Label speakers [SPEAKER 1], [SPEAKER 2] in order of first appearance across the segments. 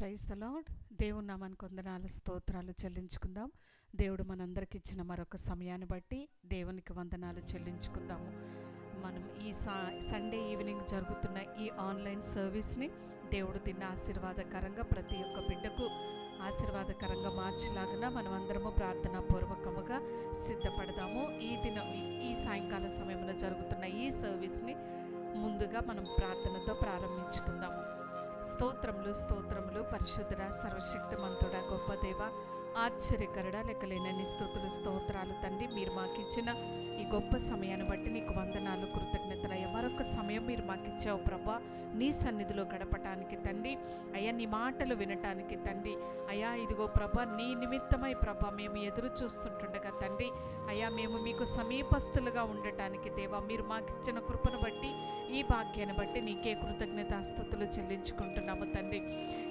[SPEAKER 1] Praise the lord. దేవుని నామానికి వందనాలు స్తోత్రాలు చెల్లించుకుందాం. దేవుడు మనందరికి ఇచ్చిన మరొక సమయాన్ని బట్టి దేవునికి వందనాలు చెల్లించుకుందాము. మనం ఈ సండే ఈవినింగ్ జరుగుతున్న ఈ ఆన్లైన్ సర్వీస్ని దేవుడు తిన్న ఆశీర్వాదకరంగా ప్రతి ఒక్క బిడ్డకు ఆశీర్వాదకరంగా మార్చేలాగా మనం అందరము ప్రార్థనా పూర్వకముగా సిద్ధపడదాము. ఈ సాయంకాల సమయంలో జరుగుతున్న ఈ సర్వీస్ని ముందుగా మనం ప్రార్థనతో ప్రారంభించుకుందాము. స్తోత్రములు స్తోత్రములు పరిశుద్ధుడా, సర్వశక్తిమంతుడా, గొప్ప దేవ, ఆశ్చర్యకరుడా, లెక్కలేనన్ని స్తుతులు స్తోత్రాలు తండ్రి. మీరు మాకు ఇచ్చిన ఈ గొప్ప సమయాన్ని బట్టి నీకు వందనాలు, కృతజ్ఞతలయ్యా. మరొక సమయం మీరు మాకు ఇచ్చావు ప్రభా, నీ సన్నిధిలో గడపటానికి తండ్రి. అయ్యా, నీ మాటలు వినటానికి తండ్రి. అయ్యా, ఇదిగో ప్రభా, నీ నిమిత్తమై ప్రభా మేము ఎదురు చూస్తుంటుండగా తండ్రి, అయ్యా మేము మీకు సమీపస్తులుగా ఉండటానికి దేవా, మీరు మాకు ఇచ్చిన కృపను బట్టి, ఈ భాగ్యాన్ని బట్టి నీకే కృతజ్ఞతాస్తుతులు చెల్లించుకుంటున్నాము తండ్రి.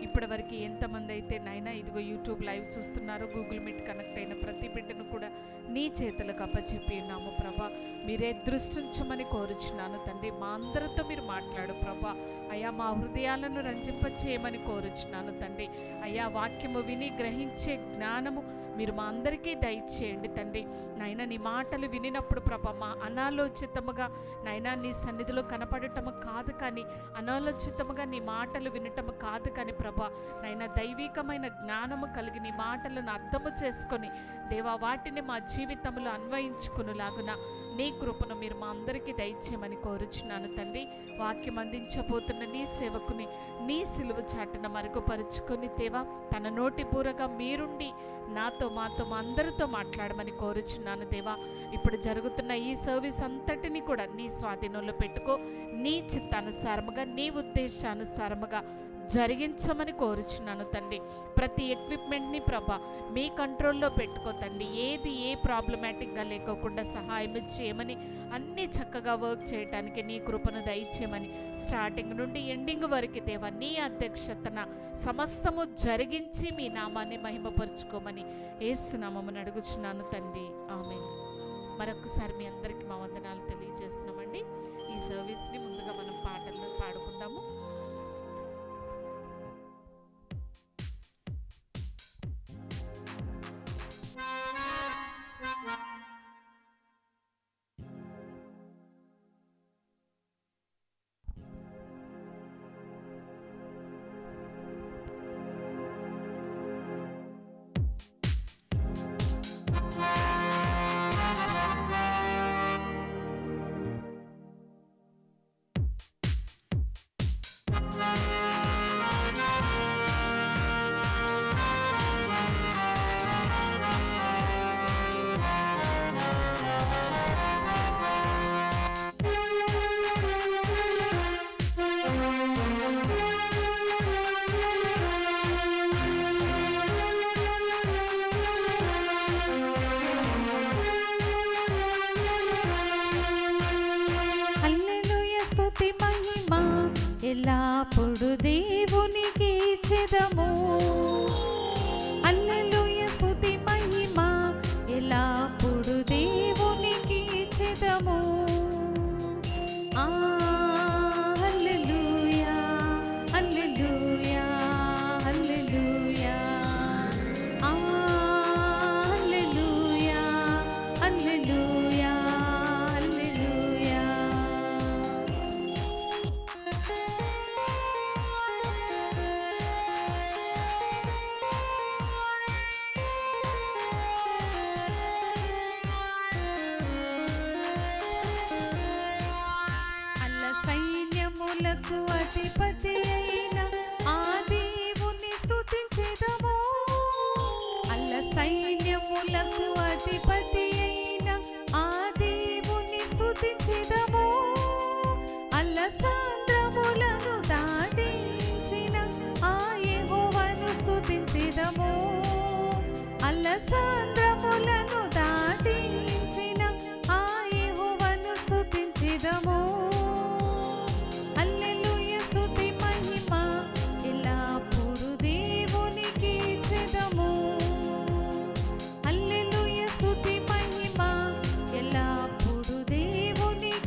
[SPEAKER 1] ఇప్పటి వరకు ఎంతమంది అయితే నాయనా ఇదిగో యూట్యూబ్ లైవ్ చూస్తున్నారు, గూగుల్ మీట్ కనెక్ట్ అయిన ప్రతి బిడ్డను కూడా నీ చేతులకు అప్పచెప్పి ఉన్నాము ప్రభా. మీరే దృష్టించమని కోరుచున్నాను తండ్రి. మా అందరితో మీరు మాట్లాడు ప్రభా. అయ్యా, మా హృదయాలను రంజింపచేయమని కోరుచున్నాను తండ్రి. అయ్యా, వాక్యము విని గ్రహించే జ్ఞానము మీరు మా అందరికీ దయచేయండి తండ్రి. నాయన నీ మాటలు వినినప్పుడు ప్రభా, మా అనాలోచితముగా నాయన నీ సన్నిధిలో కనపడటము కాదు కానీ, అనాలోచితముగా నీ మాటలు వినటము కాదు కానీ ప్రభా, నాయన దైవికమైన జ్ఞానము కలిగి నీ మాటలను అర్థము చేసుకొని దేవా, వాటిని మా జీవితంలో అన్వయించుకునేలాగున నీ కృపను మీరు మా అందరికీ దయచేయమని కోరుచున్నాను తండ్రి. వాక్యం అందించబోతున్న నీ సేవకుని నీ సిలువ చాటున మరుగుపరుచుకొని దేవా, తన నోటి బూరగా మీరుండి నాతో మాతో మా అందరితో మాట్లాడమని కోరుచున్నాను దేవా. ఇప్పుడు జరుగుతున్న ఈ సర్వీస్ అంతటిని కూడా నీ స్వాధీనంలో పెట్టుకో. నీ చిత్తానుసారముగా, నీ ఉద్దేశానుసారముగా జరిగించమని కోరుచున్నాను తండ్రి. ప్రతి ఎక్విప్మెంట్ని ప్రభా మీ కంట్రోల్లో పెట్టుకో తండ్రి. ఏది ఏ ప్రాబ్లమాటిక్గా లేకోకుండా సహాయం చేయమని, అన్నీ చక్కగా వర్క్ చేయడానికి నీ కృపను దయచేయమని, స్టార్టింగ్ నుండి ఎండింగ్ వరకు దేవా నీ అధ్యక్షతన సమస్తము జరిగించి మీ నామాన్ని మహిమపరుచుకోమని యేసు నామమున అడుగుచున్నాను తండ్రి. ఆమేన్. మరొకసారి మీ అందరికీ మా వందనాలు తెలియజేస్తున్నామండి. ఈ సర్వీస్ని ముందుగా మనం పాటలను పాడుకుందాము.
[SPEAKER 2] ఎల్లప్పుడు దేవునికి చెదము. హల్లెలూయా, స్తుతి మహిమ ఎల్లప్పుడు దేవునికి చెదము. హల్లెలూయా, హల్లెలూయా, హల్లెలూయా, హల్లెలూయా, హల్లెలూయా, హల్లెలూయా. సైన్యములకు అధిపతి అయిన ఆ దేవుని స్తుతించెదము. అల్ల సైన్యములకు అధిపతి అయిన ఆ దేవుని స్తుతించెదము. అల్ల సాంద్రములను దాటించిన ఆ యెహోవాను స్తుతించెదము. అల్ల సాంద్రములను దాటించిన ఆ యెహోవాను స్తుతించెదము. హల్లెలూయా, స్తుతి మహిమ ఎల్లప్పుడు దేవునికి చెదము. హల్లెలూయా, స్తుతి మహిమ ఎల్లప్పుడు దేవునికి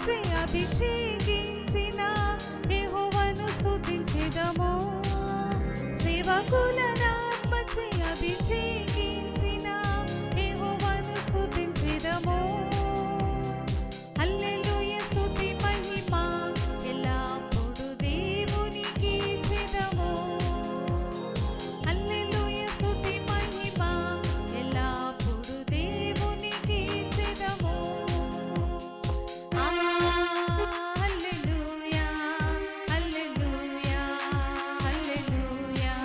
[SPEAKER 2] ఆత్మచే అభిషేకించిన యెహోవాను స్తుతించెదము. సేవకులను ఆత్మచే అభిషేకించిన యెహోవాను స్తుతించెదము. హల్లెలూయా స్తుతి మహిమ ఎల్లప్పుడూ దేవునికి ఇచ్చెదము. హల్లెలూయా స్తుతి మహిమ ఎల్లప్పుడూ దేవునికి ఇచ్చెదము. హల్లెలూయా హల్లెలూయా హల్లెలూయా హల్లెలూయా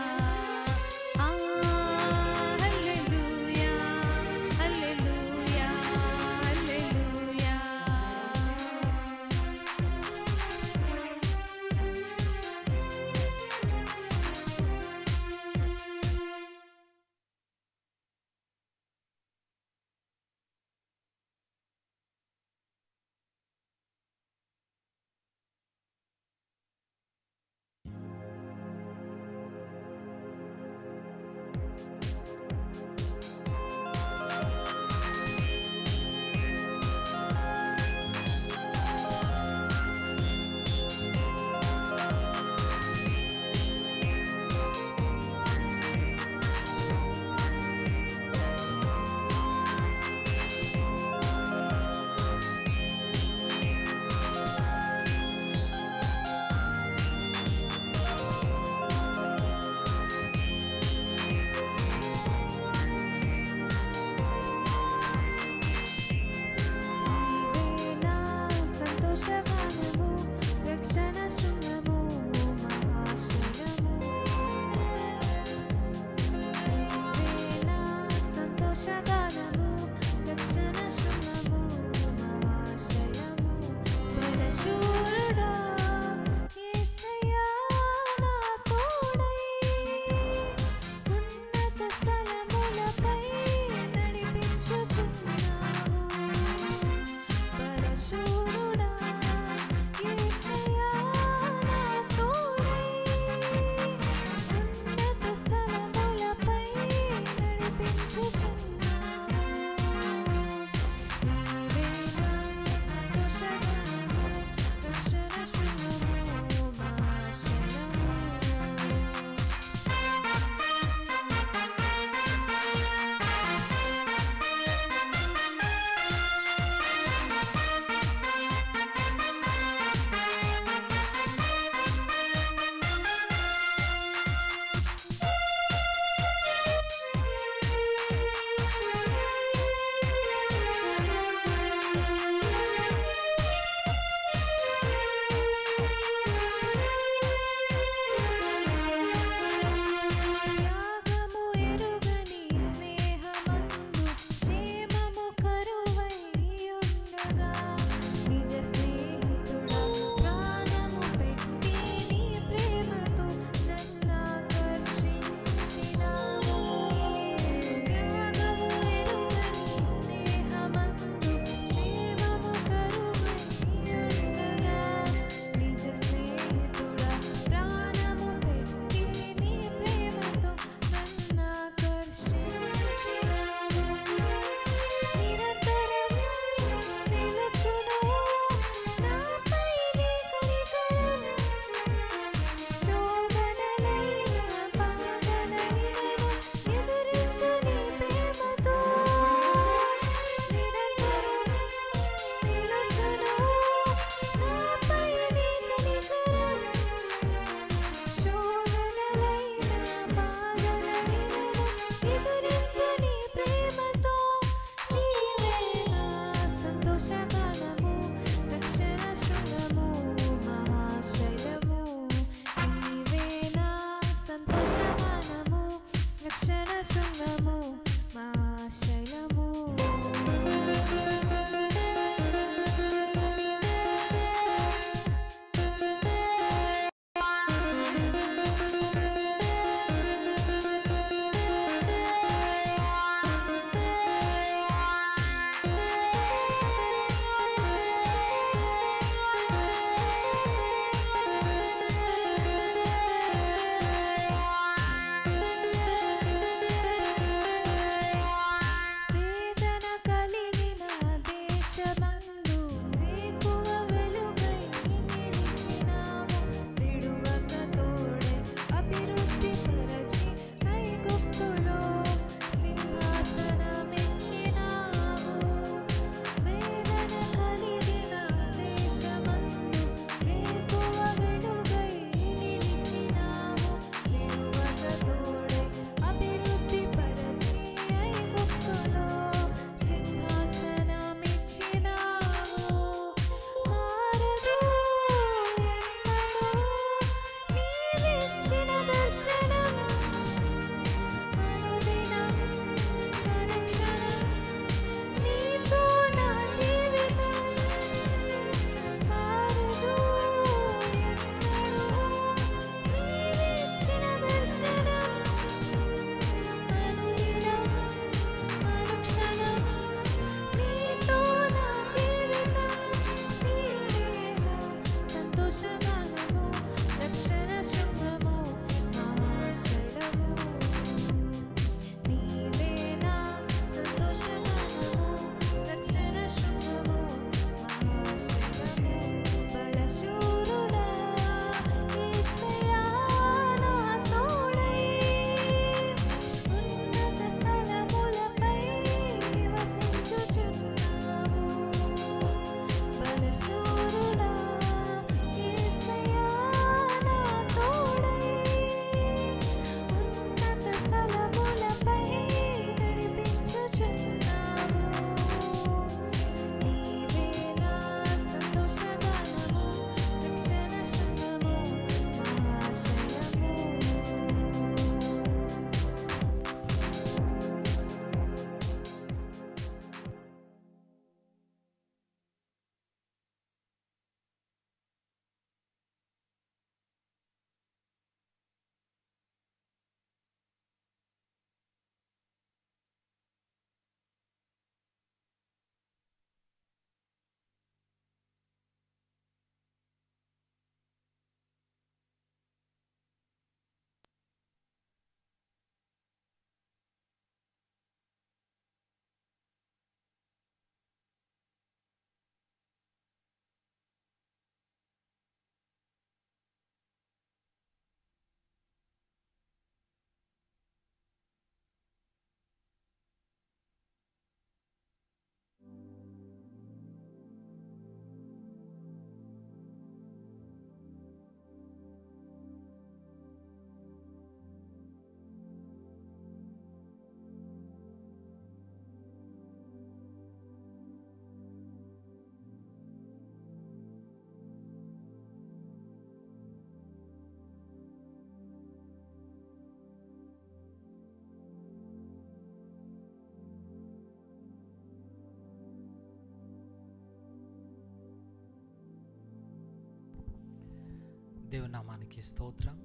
[SPEAKER 3] దేవునామానికి స్తోత్రం.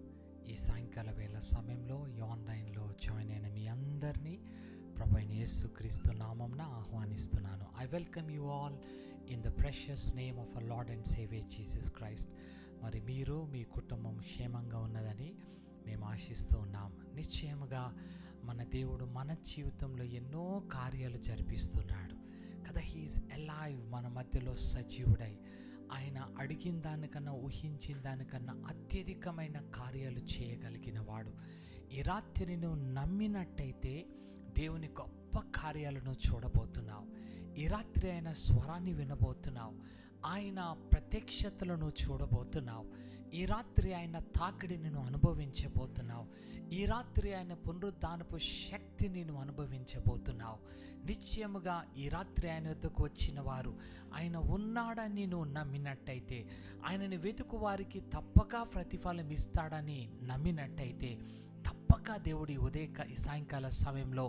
[SPEAKER 3] ఈ సాయంకాల వేళ సమయంలో ఈ ఆన్లైన్లో జాయిన్ అయిన మీ అందరినీ ప్రభువైన యేసుక్రీస్తు నామమున ఆహ్వానిస్తున్నాను. I welcome you all in the precious name of our Lord and saviour Jesus Christ. మరి మీరు మీ కుటుంబం క్షేమంగా ఉన్నదని మేము ఆశిస్తూ ఉన్నాం. నిశ్చయముగా మన దేవుడు మన జీవితంలో ఎన్నో కార్యాలు జరిపిస్తున్నాడు కదా. హీఈస్ అలైవ్, మన మధ్యలో సజీవుడై ఆయన అడిగిన దానికన్నా ఊహించిన దానికన్నా అత్యధికమైన కార్యాలు చేయగలిగిన వాడు. ఈ రాత్రి నువ్వు నమ్మినట్టయితే దేవుని గొప్ప కార్యాలను చూడబోతున్నావు. ఈ రాత్రి ఆయన స్వరాన్ని వినబోతున్నావు. ఆయన ప్రత్యక్షతలను చూడబోతున్నావు. ఈ రాత్రి ఆయన తాకిడిని నువ్వు అనుభవించబోతున్నావు. ఈ రాత్రి ఆయన పునరుద్ధానపు శక్తిని నువ్వు అనుభవించబోతున్నావు. నిశ్చయముగా ఈ రాత్రి ఆయన వద్దకు వచ్చిన వారు ఆయన ఉన్నాడని నువ్వు నమ్మినట్టయితే, ఆయనని వెతుకు వారికి తప్పక ప్రతిఫలం ఇస్తాడని నమ్మినట్టయితే, తప్పక దేవుడి ఈ సాయంకాల సమయంలో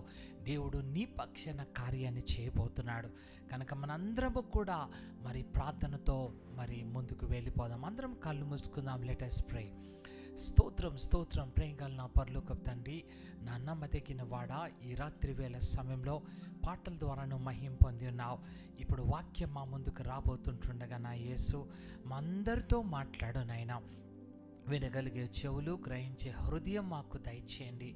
[SPEAKER 3] దేవుడు నీ పక్షాన కార్యాన్ని చేయబోతున్నాడు. కనుక మనందరము కూడా మరి ప్రార్థనతో మరి ముందుకు వెళ్ళిపోదాం. అందరం కళ్ళు మూసుకుందాం. Let us pray. స్తోత్రం స్తోత్రం ప్రేమగల నా పరలోకపు తండ్రి, నా నమ్మదగిన వాడా, ఈ రాత్రి వేళ సమయంలో పాటల ద్వారా నువ్వు మహిమ పొంది ఉన్నావు. ఇప్పుడు వాక్యం మా ముందుకు రాబోతుంటుండగా నా యేసు మా అందరితో మాట్లాడు నాయనా. వినగలిగే చెవులు, గ్రహించే హృదయం మాకు దయచేయండి.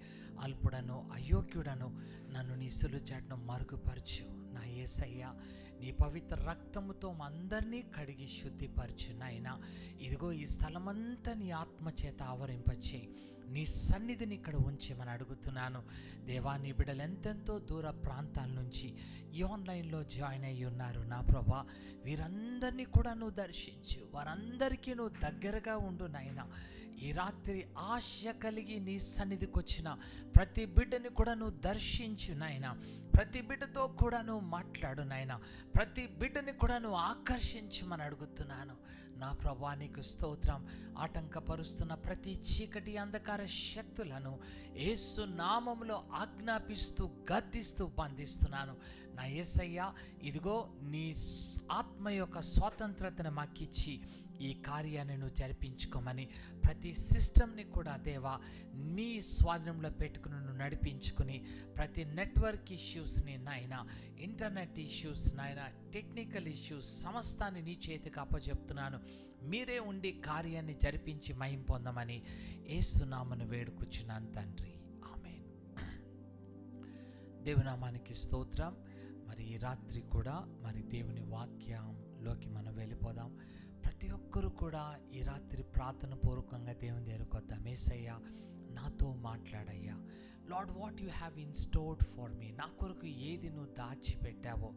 [SPEAKER 3] అల్పుడను అయోగ్యుడను నన్ను నీ సిలువ చాటును మరుగుపరచు నా యేసయ్య. నీ పవిత్ర రక్తముతో మా అందరినీ కడిగి శుద్ధిపరచు నాయనా. ఇదిగో ఈ స్థలమంతా నీ ఆత్మచేత ఆవరింపచేయి. నీ సన్నిధిని ఇక్కడ ఉంచేమని అడుగుతున్నాను దేవా. నీ బిడ్డలు ఎంతెంతో దూర ప్రాంతాల నుంచి ఈ ఆన్లైన్లో జాయిన్ అయ్యి ఉన్నారు నా ప్రభా. వీరందరినీ కూడా నువ్వు దర్శించు, వారందరికీ నువ్వు దగ్గరగా ఉండు నాయనా. ఈ రాత్రి ఆశ కలిగి నీ సన్నిధికి వచ్చిన ప్రతి బిడ్డని కూడా నువ్వు దర్శించు నాయనా. ప్రతి బిడ్డతో కూడా నువ్వు మాట్లాడు నాయనా. ప్రతి బిడ్డని కూడా నువ్వు ఆకర్షించమని అడుగుతున్నాను నా ప్రభా. నీకు స్తోత్రం. ఆటంకపరుస్తున్న ప్రతి చీకటి అంధకార శక్తులను యేసు నామములో ఆజ్ఞాపిస్తూ గద్దిస్తూ బంధిస్తున్నాను నా యేసయ్య. ఇదిగో నీ ఆత్మ యొక్క స్వాతంత్రతను మాకిచ్చి ఈ కార్యాన్ని నువ్వు జరిపించుకోమని ప్రతి సిస్టమ్ని కూడా దేవా నీ స్వాధీనంలో పెట్టుకుని నువ్వు నడిపించుకుని ప్రతి నెట్వర్క్ ఇష్యూస్ని నాయనా, ఇంటర్నెట్ ఇష్యూస్ నాయనా, టెక్నికల్ ఇష్యూస్ సమస్తాన్ని నీ చేతికి అప్పచెప్తున్నాను. మీరే ఉండి కార్యాన్ని జరిపించి మహిమ పొందమని యేసునామమున వేడుకుచున్నాను తండ్రి, ఆమేన్. దేవునామానికి స్తోత్రం. మరి ఈ రాత్రి కూడా మరి దేవుని వాక్యంలోకి మనం వెళ్ళిపోదాం. ప్రతి ఒక్కరు కూడా ఈ రాత్రి ప్రార్థన పూర్వకంగా దేవుని దగ్గరకు వద్దాం. యేసయ్యా నాతో మాట్లాడయ్యా. Lord, what you have in stored for me. నా కొరకు ఏది నువ్వు దాచిపెట్టావో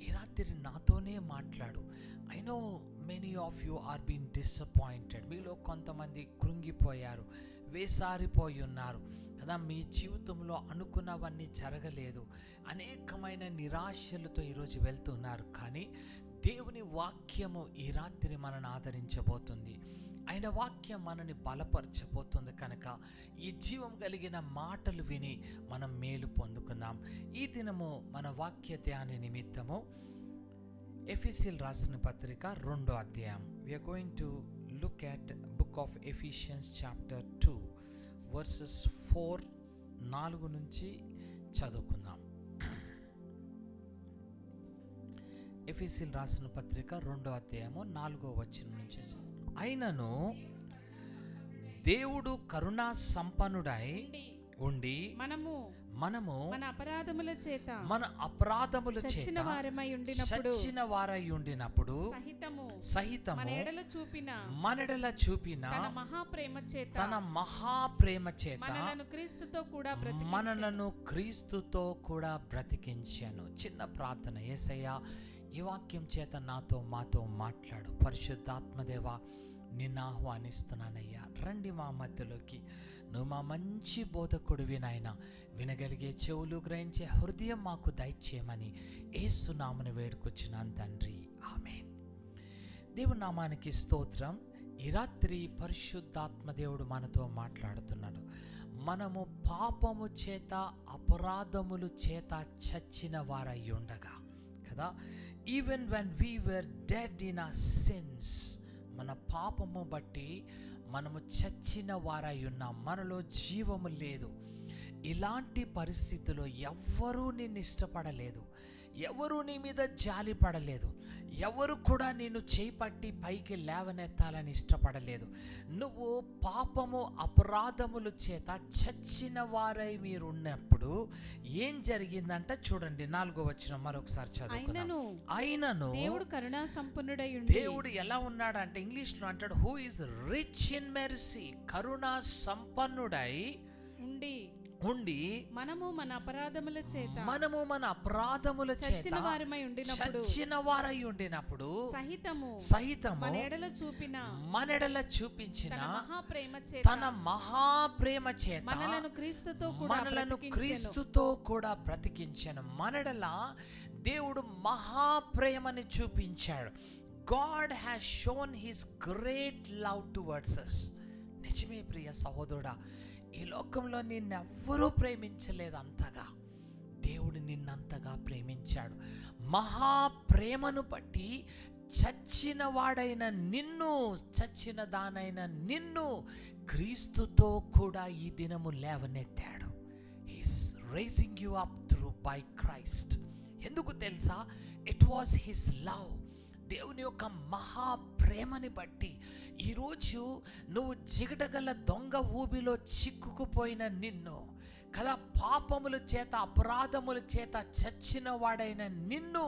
[SPEAKER 3] ఈ రాత్రి నాతోనే మాట్లాడు. I know many of you are been disappointed. మీలో కొంతమంది కృంగిపోయారు, వేసారిపోయి ఉన్నారు కదా. మీ జీవితంలో అనుకున్నవన్నీ జరగలేదు, అనేకమైన నిరాశలతో ఈరోజు వెళ్తున్నారు. కానీ దేవుని వాక్యము ఈ రాత్రి మనల్ని ఆదరించబోతుంది. ఆయన వాక్యం మనని బలపరచబోతుంది. కనుక ఈ జీవం కలిగిన మాటలు విని మనం మేలు పొందుకుందాం. ఈ దినము మన వాక్య ధ్యాన నిమిత్తము ఎఫెసీయులకు రాసిన పత్రిక 2వ అధ్యాయం. We are going to look at book of Ephesians chapter 2 verses 4 నుంచి చదువుకుందాం. ఎఫెసీయులకు రాసిన పత్రిక 2వ అధ్యాయము 4వ వచనం నుంచి. అయినను దేవుడు కరుణా సంపన్నుడై ఉండి మనము
[SPEAKER 2] మన అపరాధముల చేత
[SPEAKER 3] చచ్చిన వారై ఉండినప్పుడు సహితము మనెడల చూపిన తన మహాప్రేమ చేత మనలను క్రీస్తుతో కూడా బ్రతికించాను. చిన్న ప్రార్థన. యేసయ్యా, ఈ వాక్యం చేత మాతో మాట్లాడు. పరిశుద్ధాత్మదేవా, నిన్ను ఆహ్వానిస్తున్నానయ్యా. రండి మా మధ్యలోకి. నువ్వు మా మంచి బోధకుడివి నాయనా. వినగలిగే చెవులు, గ్రహించే హృదయం మాకు దయచేయమని యేసు నామమున వేడుకొచ్చున్నాను తండ్రి, ఆమేన్. దేవుని నామానికి స్తోత్రం. ఈ రాత్రి పరిశుద్ధాత్మ దేవుడు మనతో మాట్లాడుతున్నాడు. మనము పాపము చేత, అపరాధములు చేత చచ్చిన వారై ఉండగా కదా, even when we were dead in our sins, మన పాపము బట్టి మనము చచ్చిన వారై ఉన్నాం, మనలో జీవము లేదు. ఇలాంటి పరిస్థితిలో ఎవ్వరూ నిన్ను ఇష్టపడలేదు, ఎవరు నీ మీద జాలి పడలేదు, ఎవరు కూడా నిన్ను చేపట్టి పైకి లేవనెత్తాలని ఇష్టపడలేదు. నువ్వు పాపము అపరాధముల చేత చచ్చిన వారై మీరు ఉన్నప్పుడు ఏం జరిగిందంట చూడండి, 4వ వచనం మరొకసారి చదువుకుందాం. అయినను
[SPEAKER 2] దేవుడు కరుణా సంపన్నుడై ఉండి,
[SPEAKER 3] దేవుడు ఎలా ఉన్నాడంటే ఇంగ్లీష్లో అంటాడు, who is rich in mercy, కరుణా సంపన్నుడై ఉండి
[SPEAKER 2] మనము మన అపరాధముల చేత
[SPEAKER 3] చచ్చిన వారై ఉండినప్పుడు సహితము మన ఎడల చూపించిన తన మహాప్రేమ చేత మనలను క్రీస్తుతో కూడా బ్రతికించెను. మనెడల దేవుడు మహాప్రేమని చూపించాడు. God has shown his great love towards us. నిజమే ప్రియ సహోదరుడా, ఈ లోకంలో నిన్నెవ్వరూ ప్రేమించలేదు అంతగా, దేవుడు నిన్నంతగా ప్రేమించాడు. మహాప్రేమను బట్టి చచ్చిన వాడైన నిన్ను, చచ్చిన దానైన నిన్ను క్రీస్తుతో కూడా ఈ దినము లేవనెత్తాడు. He's raising you up through by Christ. ఎందుకు తెలుసా? It was his love. దేవుని యొక్క మహాప్రేమని బట్టి ఈరోజు నువ్వు జిగటగల దొంగ ఊబిలో చిక్కుకుపోయిన నిన్ను కదా, పాపముల చేత అపరాధముల చేత చచ్చిన వాడైన నిన్ను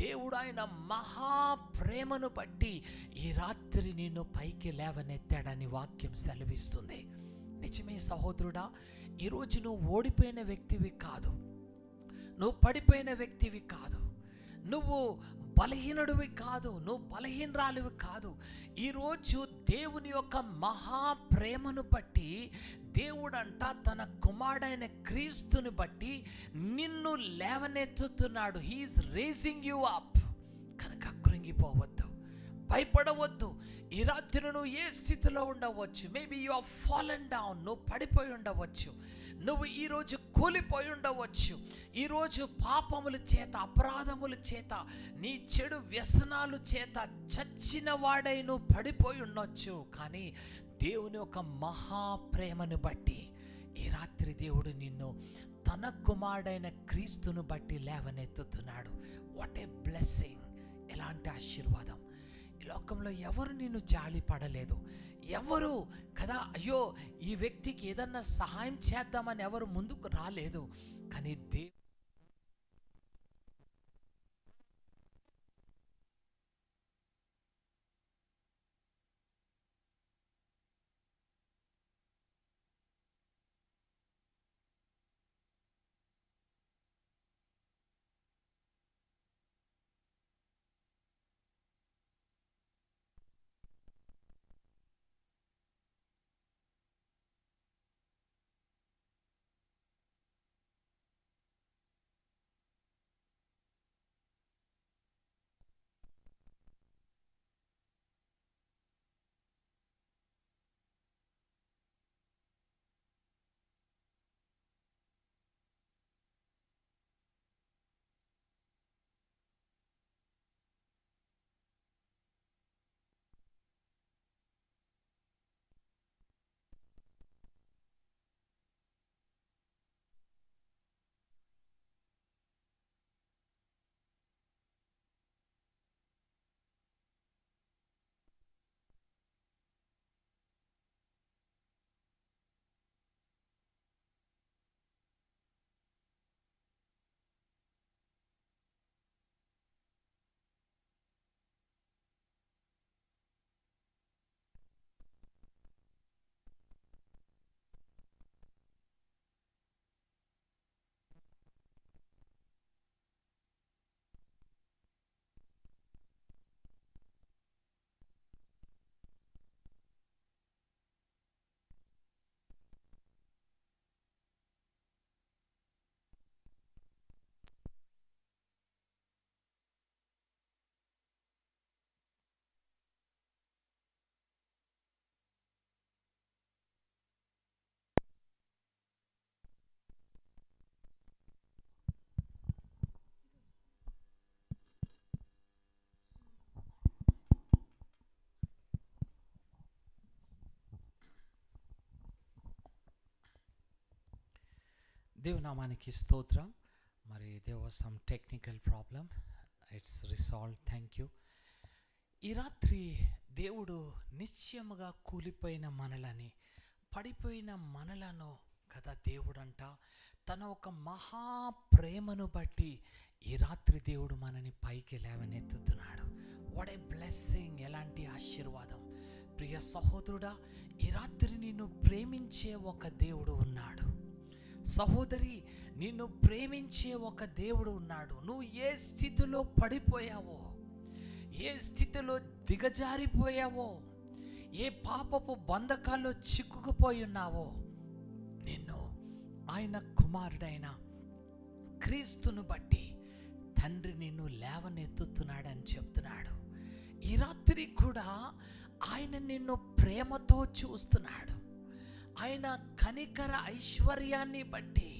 [SPEAKER 3] దేవుడు ఆయన మహాప్రేమను బట్టి ఈ రాత్రి నిన్ను పైకి లేవనెత్తాడని వాక్యం సెలవిస్తుంది. నిజమే సహోదరుడా, ఈరోజు నువ్వు ఓడిపోయిన వ్యక్తివి కాదు, నువ్వు పడిపోయిన వ్యక్తివి కాదు, నువ్వు బలహీనుడివి కాదు, నువ్వు బలహీనరాలివి కాదు. ఈరోజు దేవుని యొక్క మహాప్రేమను బట్టి దేవుడంట తన కుమారుడైన క్రీస్తుని బట్టి నిన్ను లేవనెత్తుతున్నాడు. He's raising you up. కనుక కృంగిపోవద్దు, భయపడవద్దు. ఈ రాత్రి నువ్వు ఏ స్థితిలో ఉండవచ్చు, maybe you are fallen down, నువ్వు పడిపోయి ఉండవచ్చు, నువ్వు ఈరోజు కూలిపోయి ఉండవచ్చు. ఈరోజు పాపముల చేత అపరాధముల చేత నీ చెడు వ్యసనాల చేత చచ్చిన వాడై నువ్వు పడిపోయి ఉండొచ్చు. కానీ దేవుని యొక్క మహాప్రేమను బట్టి ఈ రాత్రి దేవుడు నిన్ను తన కుమారుడైన క్రీస్తును బట్టి లేవనెత్తుతున్నాడు. What a blessing! ఎలాంటి ఆశీర్వాదం! ఈ లోకంలో ఎవరు నిన్ను జాలి పడలేదు, ఎవరు కదా అయ్యో ఈ వ్యక్తికి ఏదన్నా సహాయం చేద్దామని ఎవరు ముందుకు రాలేదు. కానీ దేవునామానికి స్తోత్రం. మరి there was some technical problem, it's resolve. Thank you. ఈ రాత్రి దేవుడు నిశ్చయముగా కూలిపోయిన మనలని, పడిపోయిన మనలను కదా దేవుడంట తన ఒక మహా ప్రేమను బట్టి ఈ రాత్రి దేవుడు మనని పైకి లేవనెత్తుతున్నాడు. What a blessing! ఎలాంటి ఆశీర్వాదం! ప్రియ సహోదరుడా, ఈ రాత్రి నిన్ను ప్రేమించే ఒక దేవుడు ఉన్నాడు. సహోదరి, నిన్ను ప్రేమించే ఒక దేవుడు ఉన్నాడు. నువ్వు ఏ స్థితిలో పడిపోయావో, ఏ స్థితిలో దిగజారిపోయావో, ఏ పాపపు బంధకాల్లో చిక్కుకుపోయి ఉన్నావో, నిన్ను ఆయన కుమారుడైన క్రీస్తును బట్టి తండ్రి నిన్ను లేవనెత్తుతున్నాడని చెప్తున్నాడు. ఈ రాత్రి కూడా ఆయన నిన్ను ప్రేమతో చూస్తున్నాడు. ఆయన కనికర ఐశ్వర్యాన్ని బట్టి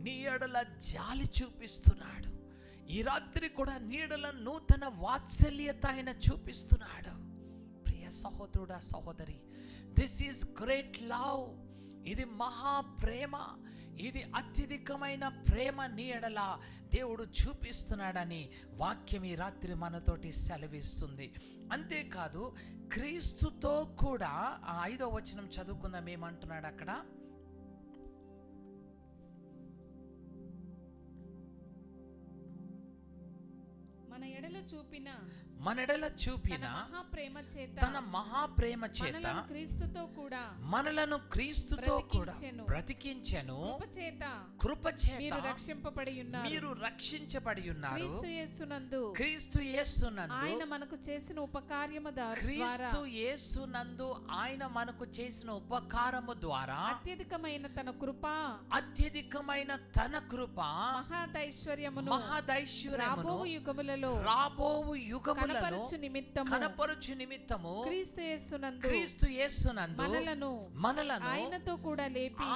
[SPEAKER 3] నీ ఎడల జాలి చూపిస్తున్నాడు. ఈ రాత్రి కూడా నీడల నూతన వాత్సల్యత ఆయన చూపిస్తున్నాడు. ప్రియ సహోదరుడా, సహోదరి, దిస్ ఈజ్ గ్రేట్ లవ్. ఇది మహా ప్రేమ, ఇది అత్యధికమైన ప్రేమ నీ ఎడల దేవుడు చూపిస్తున్నాడని వాక్యం ఈ రాత్రి మనతోటి సెలవిస్తుంది. అంతేకాదు, క్రీస్తుతో కూడా 5వ వచనం చదువుకుందాం. ఏమంటున్నాడు అక్కడ? మన ఎడల చూపిన తన మహాప్రేమ చేత మనలను క్రీస్తుతో కూడా బ్రతికించెను. కృపచేత మీరు రక్షించబడి ఉన్నారు. క్రీస్తు యేసునందు
[SPEAKER 2] ఆయన మనకు చేసిన ఉపకార్యము ద్వారా,
[SPEAKER 3] క్రీస్తు యేసునందు ఆయన మనకు చేసిన ఉపకారము ద్వారా
[SPEAKER 2] అత్యధికమైన తన కృప,
[SPEAKER 3] అత్యధికమైన తన కృప,
[SPEAKER 2] మహాదైశ్వర్యమును
[SPEAKER 3] రాబోవు
[SPEAKER 2] యుగములలో
[SPEAKER 3] కనపరుచు నిమిత్తము
[SPEAKER 2] క్రీస్తు యేసునందు
[SPEAKER 3] మనలను
[SPEAKER 2] ఆయనతో కూడా లేపి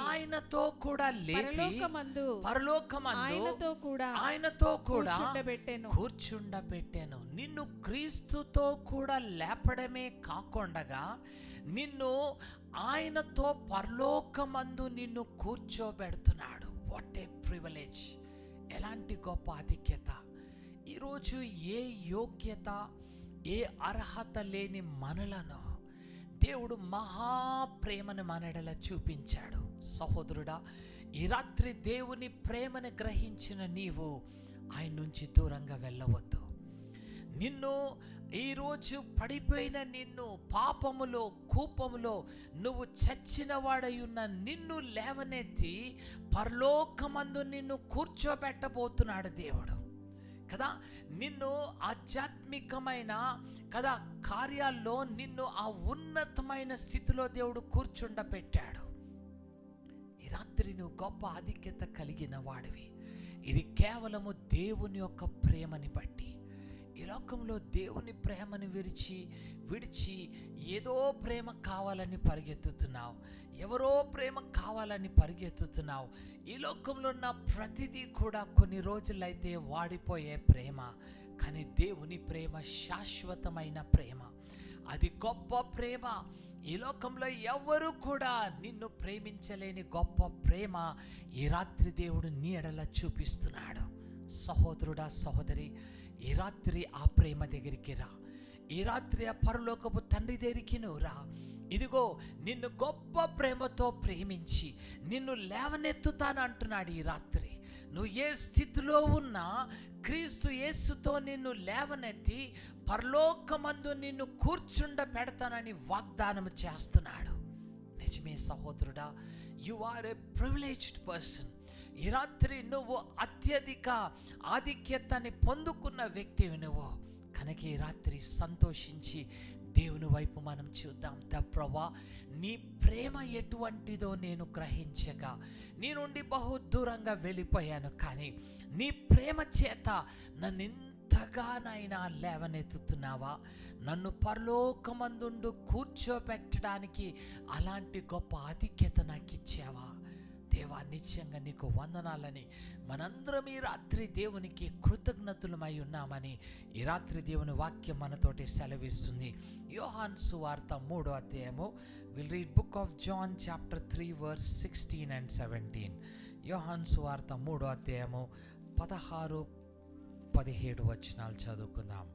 [SPEAKER 3] పరలోకమందు ఆయనతో కూడా కూర్చుండబెట్టెను. నిన్ను క్రీస్తుతో కూడా లేపడమే కాకుండా నిన్ను ఆయనతో పరలోకమందు నిన్ను కూర్చోబెడుతున్నాడు. What a privilege! ఎలాంటి గొప్ప ఆధిక్యత! ఈరోజు ఏ యోగ్యత, ఏ అర్హత లేని మనలను దేవుడు మహాప్రేమను మనడల చూపించాడు. సహోదరుడా, ఈ రాత్రి దేవుని ప్రేమను గ్రహించిన నీవు ఆయన నుంచి దూరంగా వెళ్ళవద్దు. నిన్ను ఈరోజు పడిపోయిన నిన్ను పాపములో, కూపములో నువ్వు చచ్చిన వాడై ఉన్న నిన్ను లేవనెత్తి పరలోకమందు నిన్ను కూర్చోబెట్టబోతున్నాడు దేవుడు కదా. నిన్ను ఆధ్యాత్మికమైన కదా కార్యాల్లో నిన్ను ఆ ఉన్నతమైన స్థితిలో దేవుడు కూర్చుండబెట్టాడు. ఈ రాత్రి నువ్వు గొప్ప ఆధిక్యత కలిగిన వాడివి. ఇది కేవలము దేవుని యొక్క ప్రేమని బట్టి. ఈ లోకంలో దేవుని ప్రేమను విడిచి ఏదో ప్రేమ కావాలని పరిగెత్తుతున్నావు, ఎవరో ప్రేమ కావాలని పరిగెత్తుతున్నావు. ఈ లోకంలో ఉన్న ప్రతిదీ కూడా కొన్ని రోజులైతే వాడిపోయే ప్రేమ, కానీ దేవుని ప్రేమ శాశ్వతమైన ప్రేమ. అది గొప్ప ప్రేమ. ఈ లోకంలో ఎవరు కూడా నిన్ను ప్రేమించలేని గొప్ప ప్రేమ ఈ రాత్రి దేవుడు నీ ఎడల చూపిస్తున్నాడు. సహోదరుడా, సహోదరి, ఈ రాత్రి ఆ ప్రేమ దగ్గరికి రా. ఈ రాత్రి ఆ పరలోకపు తండ్రి దగ్గరికి నువ్వు రా. ఇదిగో నిన్ను గొప్ప ప్రేమతో ప్రేమించి నిన్ను లేవనెత్తుతాను అంటున్నాడు. ఈ రాత్రి నువ్వు ఏ స్థితిలో ఉన్నా క్రీస్తు యేసుతో నిన్ను లేవనెత్తి పరలోకమందు నిన్ను కూర్చుండబెడతానని వాగ్దానం చేస్తున్నాడు. నిజమే సహోదరుడా, you are a privileged person. ఈ రాత్రి నువ్వు అత్యధిక ఆధిక్యతని పొందుకున్న వ్యక్తివి నువ్వు కనుక ఈ రాత్రి సంతోషించి దేవుని వైపు మనం చూద్దాం. ప్రభువా, నీ ప్రేమ ఎటువంటిదో నేను గ్రహించగా నీ నుండి బహు దూరంగా వెళ్ళిపోయాను, కానీ నీ ప్రేమ చేత నన్ను ఎంతగానైనా లేవనెత్తుతున్నావా, నన్ను పరలోకమందుండు కూర్చోబెట్టడానికి అలాంటి గొప్ప ఆధిక్యత నాకు ఇచ్చావా. దేవా, నిత్యంగా నీకు వందనాలని మనందరం ఈ రాత్రి దేవునికి కృతజ్ఞతలమై ఉన్నామని ఈ రాత్రి దేవుని వాక్యం మనతోటి సెలవిస్తుంది. యోహాను సువార్త 3వ అధ్యాయము. Will read book of John chapter 3 verse 16 and 17. యోహాను సువార్త 3వ అధ్యాయము 16, 17 వచనాలు చదువుకుందాం.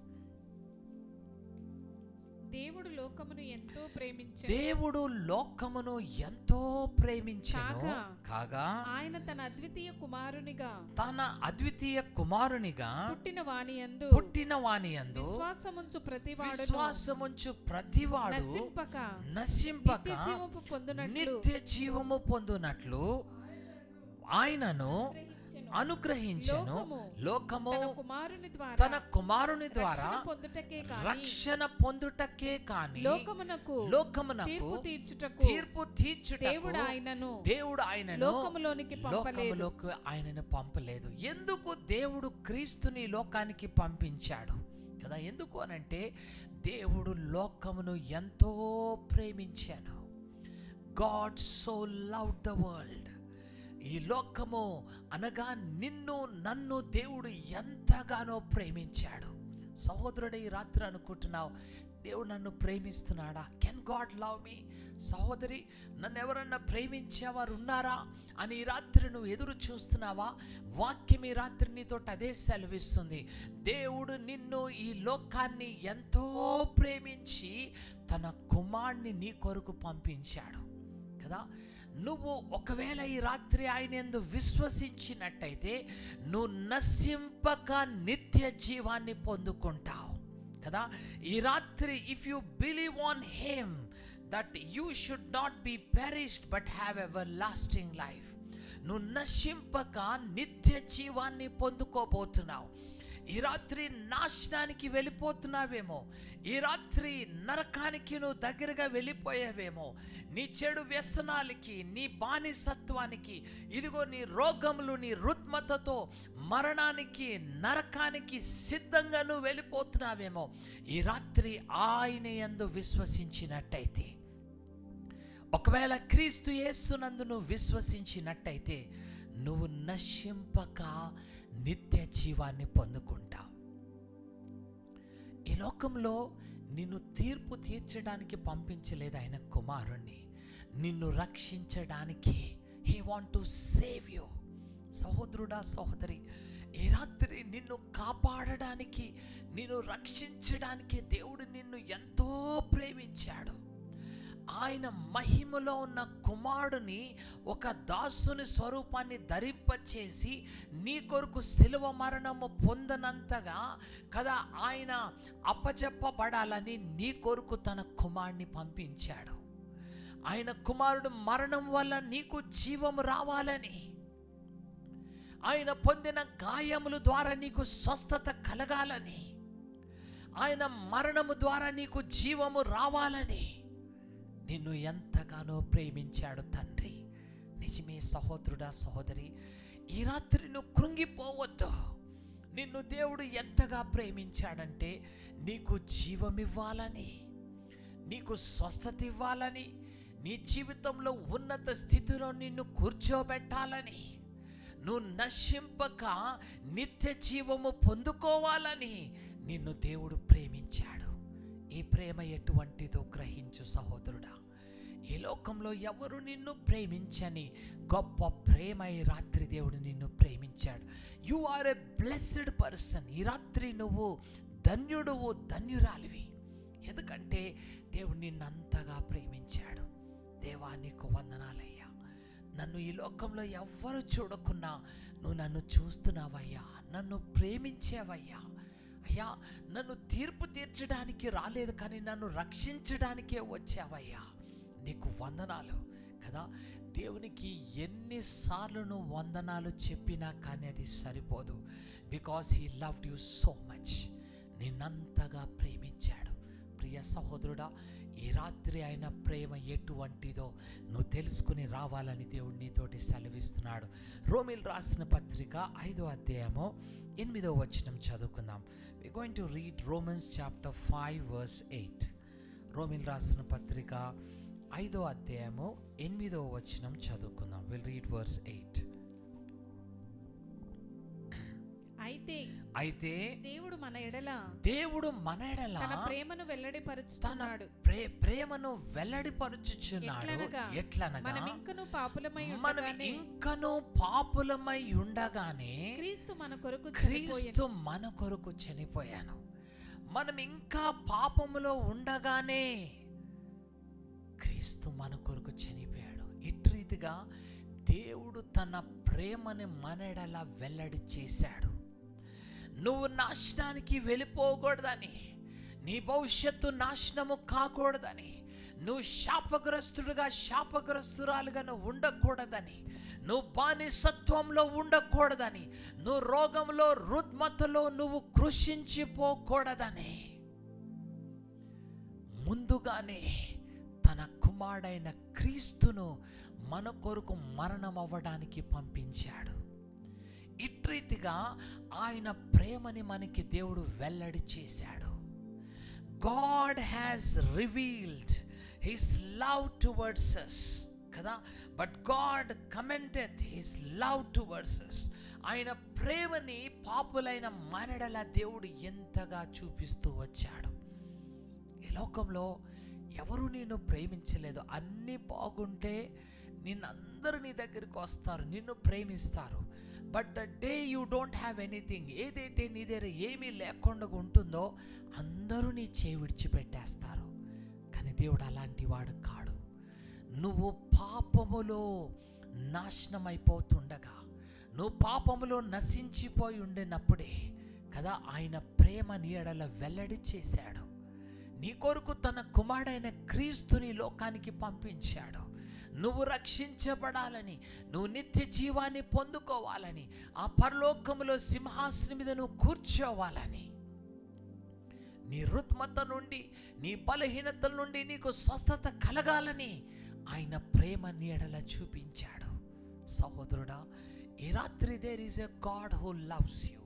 [SPEAKER 2] దేవుడు లోకమును ఎంతో ప్రేమించెను.
[SPEAKER 3] దేవుడు లోకమును ఎంతో ప్రేమించెను కాగా
[SPEAKER 2] ఆయన తన అద్వితీయ కుమారునిగా
[SPEAKER 3] పుట్టిన వాని యందు
[SPEAKER 2] విశ్వాసముంచు
[SPEAKER 3] ప్రతివాడు నశింపక నిత్య జీవము పొందునట్లు ఆయనను అనుగ్రహించెను. లోకము తన కుమారుని ద్వారా రక్షణ పొందుటకే కాని లోకమునకు తీర్పు తీర్చుటకు దేవుడు ఆయనను లోకములోకి ఆయనను పంపలేదు. ఎందుకు దేవుడు క్రీస్తుని లోకానికి పంపించాడు కదా? ఎందుకు అనంటే దేవుడు లోకమును ఎంతో ప్రేమించాను. God so loved the world. ఈ లోకము అనగా నిన్ను నన్ను దేవుడు ఎంతగానో ప్రేమించాడు. సహోదరుడు, ఈ రాత్రి అనుకుంటున్నావు, దేవుడు నన్ను ప్రేమిస్తున్నాడా? Can God love me? సహోదరి, నన్ను ఎవరన్నా ప్రేమించేవారు ఉన్నారా అని ఈ రాత్రి నువ్వు ఎదురు చూస్తున్నావా? వాక్యం ఈ రాత్రి నీతో అదే సెలవిస్తుంది. దేవుడు నిన్ను ఈ లోకాన్ని ఎంతో ప్రేమించి తన కుమారుని నీ కొరకు పంపించాడు కదా. నువ్వు ఒకవేళ ఈ రాత్రి ఆయన యందు విశ్వసించినట్టయితే నువ్వు నశింపక నిత్య జీవాన్ని పొందుకుంటావు కదా. ఈ రాత్రి if you believe on him that you should not be perished but have everlasting life. నువ్వు నశింపక నిత్య జీవాన్ని పొందుకోబోతున్నావు. ఈ రాత్రి నాశనానికి వెళ్ళిపోతున్నావేమో, ఈ రాత్రి నరకానికి నువ్వు దగ్గరగా వెళ్ళిపోయావేమో, నీ చెడు వ్యసనాలకి, నీ బానిసత్వానికి, ఇదిగో నీ రోగములు, నీ రుగ్మతతో మరణానికి, నరకానికి సిద్ధంగా నువ్వు వెళ్ళిపోతున్నావేమో. ఈ రాత్రి ఆయన యందు విశ్వసించినట్టయితే, ఒకవేళ క్రీస్తు యేసునందు నువ్వు విశ్వసించినట్టయితే నువ్వు నశింపక నిత్య జీవాన్ని పొందుకుంటావు. ఈ లోకంలో నిన్ను తీర్పు తీర్చడానికి పంపించలేదు ఆయన కుమారుణ్ణి, నిన్ను రక్షించడానికి. He want to save you. సహోదరుడా, సహోదరి, ఈ రాత్రి నిన్ను కాపాడడానికి, నిన్ను రక్షించడానికి దేవుడు నిన్ను ఎంతో ప్రేమించాడు. ఆయన మహిమలో ఉన్న కుమారుడిని ఒక దాసుని స్వరూపాన్ని ధరింపచేసి నీ కొరకు శిలువ మరణము పొందనంతగా కదా ఆయన అప్పచెప్పబడాలని నీ కొరకు తన కుమారుడిని పంపించాడు. ఆయన కుమారుడు మరణం వల్ల నీకు జీవము రావాలని, ఆయన పొందిన గాయముల ద్వారా నీకు స్వస్థత కలగాలని, ఆయన మరణము ద్వారా నీకు జీవము రావాలని నిన్ను ఎంతగానో ప్రేమించాడు తండ్రి. నిజమే సహోదరుడా, సహోదరి, ఈ రాత్రి నువ్వు కృంగిపోవద్దు. నిన్ను దేవుడు ఎంతగా ప్రేమించాడంటే నీకు జీవమివ్వాలని, నీకు స్వస్థత ఇవ్వాలని, నీ జీవితంలో ఉన్నత స్థితిలో నిన్ను కూర్చోబెట్టాలని, నువ్వు నశింపక నిత్య జీవము పొందుకోవాలని నిన్ను దేవుడు ప్రేమించాడు. ఈ ప్రేమ ఎటువంటిదో గ్రహించు సహోదరుడా. ఈ లోకంలో ఎవరు నిన్ను ప్రేమించని గొప్ప ప్రేమ ఈ రాత్రి దేవుడు నిన్ను ప్రేమించాడు. You are a blessed person. ఈ రాత్రి నువ్వు ధన్యుడువు, ధన్యురాలివి. ఎందుకంటే దేవుడు నిన్ను అంతగా ప్రేమించాడు. దేవా, నీకు వందనాలయ్యా. నన్ను ఈ లోకంలో ఎవ్వరు చూడకున్నా నువ్వు నన్ను చూస్తున్నావయ్యా, నన్ను ప్రేమించావయ్యా. అయ్యా, నన్ను తీర్పు తీర్చడానికి రాలేదు కానీ నన్ను రక్షించడానికే వచ్చావయ్యా. నీకు వందనాలు కదా. దేవునికి ఎన్నిసార్లు నువ్వు వందనాలు చెప్పినా కానీ అది సరిపోదు. Because he loved you so much. నిన్నంతగా ప్రేమించాడు. ప్రియ సహోదరుడా, ఈ రాత్రి ఆయన ప్రేమ ఎటువంటిదో నువ్వు తెలుసుకుని రావాలని దేవుడు నీతోటి సెలవిస్తున్నాడు. రోమీలు రాసిన పత్రిక 5వ అధ్యాయము 8వ వచనం చదువుకుందాం. We going to read Romans chapter 5 verse 8. రోమీలు రాసిన పత్రిక 5వ అధ్యాయము 8వ వచనం చదువుకుందాం. Will read verse 8. అయితే
[SPEAKER 2] దేవుడు మన ఎడల
[SPEAKER 3] దేవుడు మన ఎడల
[SPEAKER 2] తన ప్రేమను వెల్లడిపరుచుచున్నాడు.
[SPEAKER 3] ప్రేమను వెల్లడిపరుచుచున్నాడు.
[SPEAKER 2] ఎట్లనగా
[SPEAKER 3] ఎట్లనగా
[SPEAKER 2] మనం ఇంకను పాపులమై
[SPEAKER 3] మనం
[SPEAKER 2] ఉండగానే
[SPEAKER 3] ఇంకను పాపులమై ఉండగానే
[SPEAKER 2] క్రీస్తు మన కొరకు
[SPEAKER 3] క్రీస్తు మన కొరకు చనిపోయాను. మనం ఇంకా పాపములో ఉండగానే క్రీస్తు మన కొరకు చనిపోయాడు. ఇటు రీతిగా దేవుడు తన ప్రేమని మన ఎడల వెల్లడి చేశాడు. నువ్వు నాశనానికి వెళ్ళిపోకూడదని, నీ భవిష్యత్తు నాశనము కాకూడదని, నువ్వు శాపగ్రస్తుడుగా శాపగ్రస్తురాలుగా నువ్వు ఉండకూడదని, నువ్వు బానిసత్వంలో ఉండకూడదని, నువ్వు రోగంలో రుగ్మతలో నువ్వు కృషించిపోకూడదని ముందుగానే తన కుమారుడైన క్రీస్తును మన కొరకు మరణం అవ్వడానికి పంపించాడు. ఇట్రీతిగా ఆయన ప్రేమని మనకి దేవుడు వెల్లడి చేశాడు. God has revealed his love towards us కదా. But God commented his love towards us. ఆయన ప్రేమని పాపులైన మనడల దేవుడు ఎంతగా చూపిస్తూ వచ్చాడు. ఈ లోకంలో ఎవరు నిన్ను ప్రేమించలేదు. అన్నీ బాగుంటే నిన్నందరూ నీ దగ్గరికి వస్తారు, నిన్ను ప్రేమిస్తారు. But the day you don't have anything, ఏదైతే నీ దగ్గర ఏమీ లేకుండా ఉంటుందో అందరూ నీ చేయి విడిచిపెట్టేస్తారు. కానీ దేవుడు అలాంటి వాడు కాడు. నువ్వు పాపములో నాశనం అయిపోతుండగా, నువ్వు పాపములో నశించిపోయి ఉండినప్పుడే కదా ఆయన ప్రేమ నీ ఎడల వెల్లడి చేశాడు. నీ కొరకు తన కుమారుడైన క్రీస్తుని లోకానికి పంపించాడు. నువ్వు రక్షించబడాలని, నువ్వు నిత్య జీవాన్ని పొందుకోవాలని, ఆ పరలోకములో సింహాసనం మీద నువ్వు కూర్చోవాలని, నీ రుగ్మత నుండి, నీ బలహీనతల నుండి నీకు స్వస్థత కలగాలని ఆయన ప్రేమ నీ ఎడల చూపించాడు. సహోదరుడా, ఈ రాత్రి there is a God who loves you.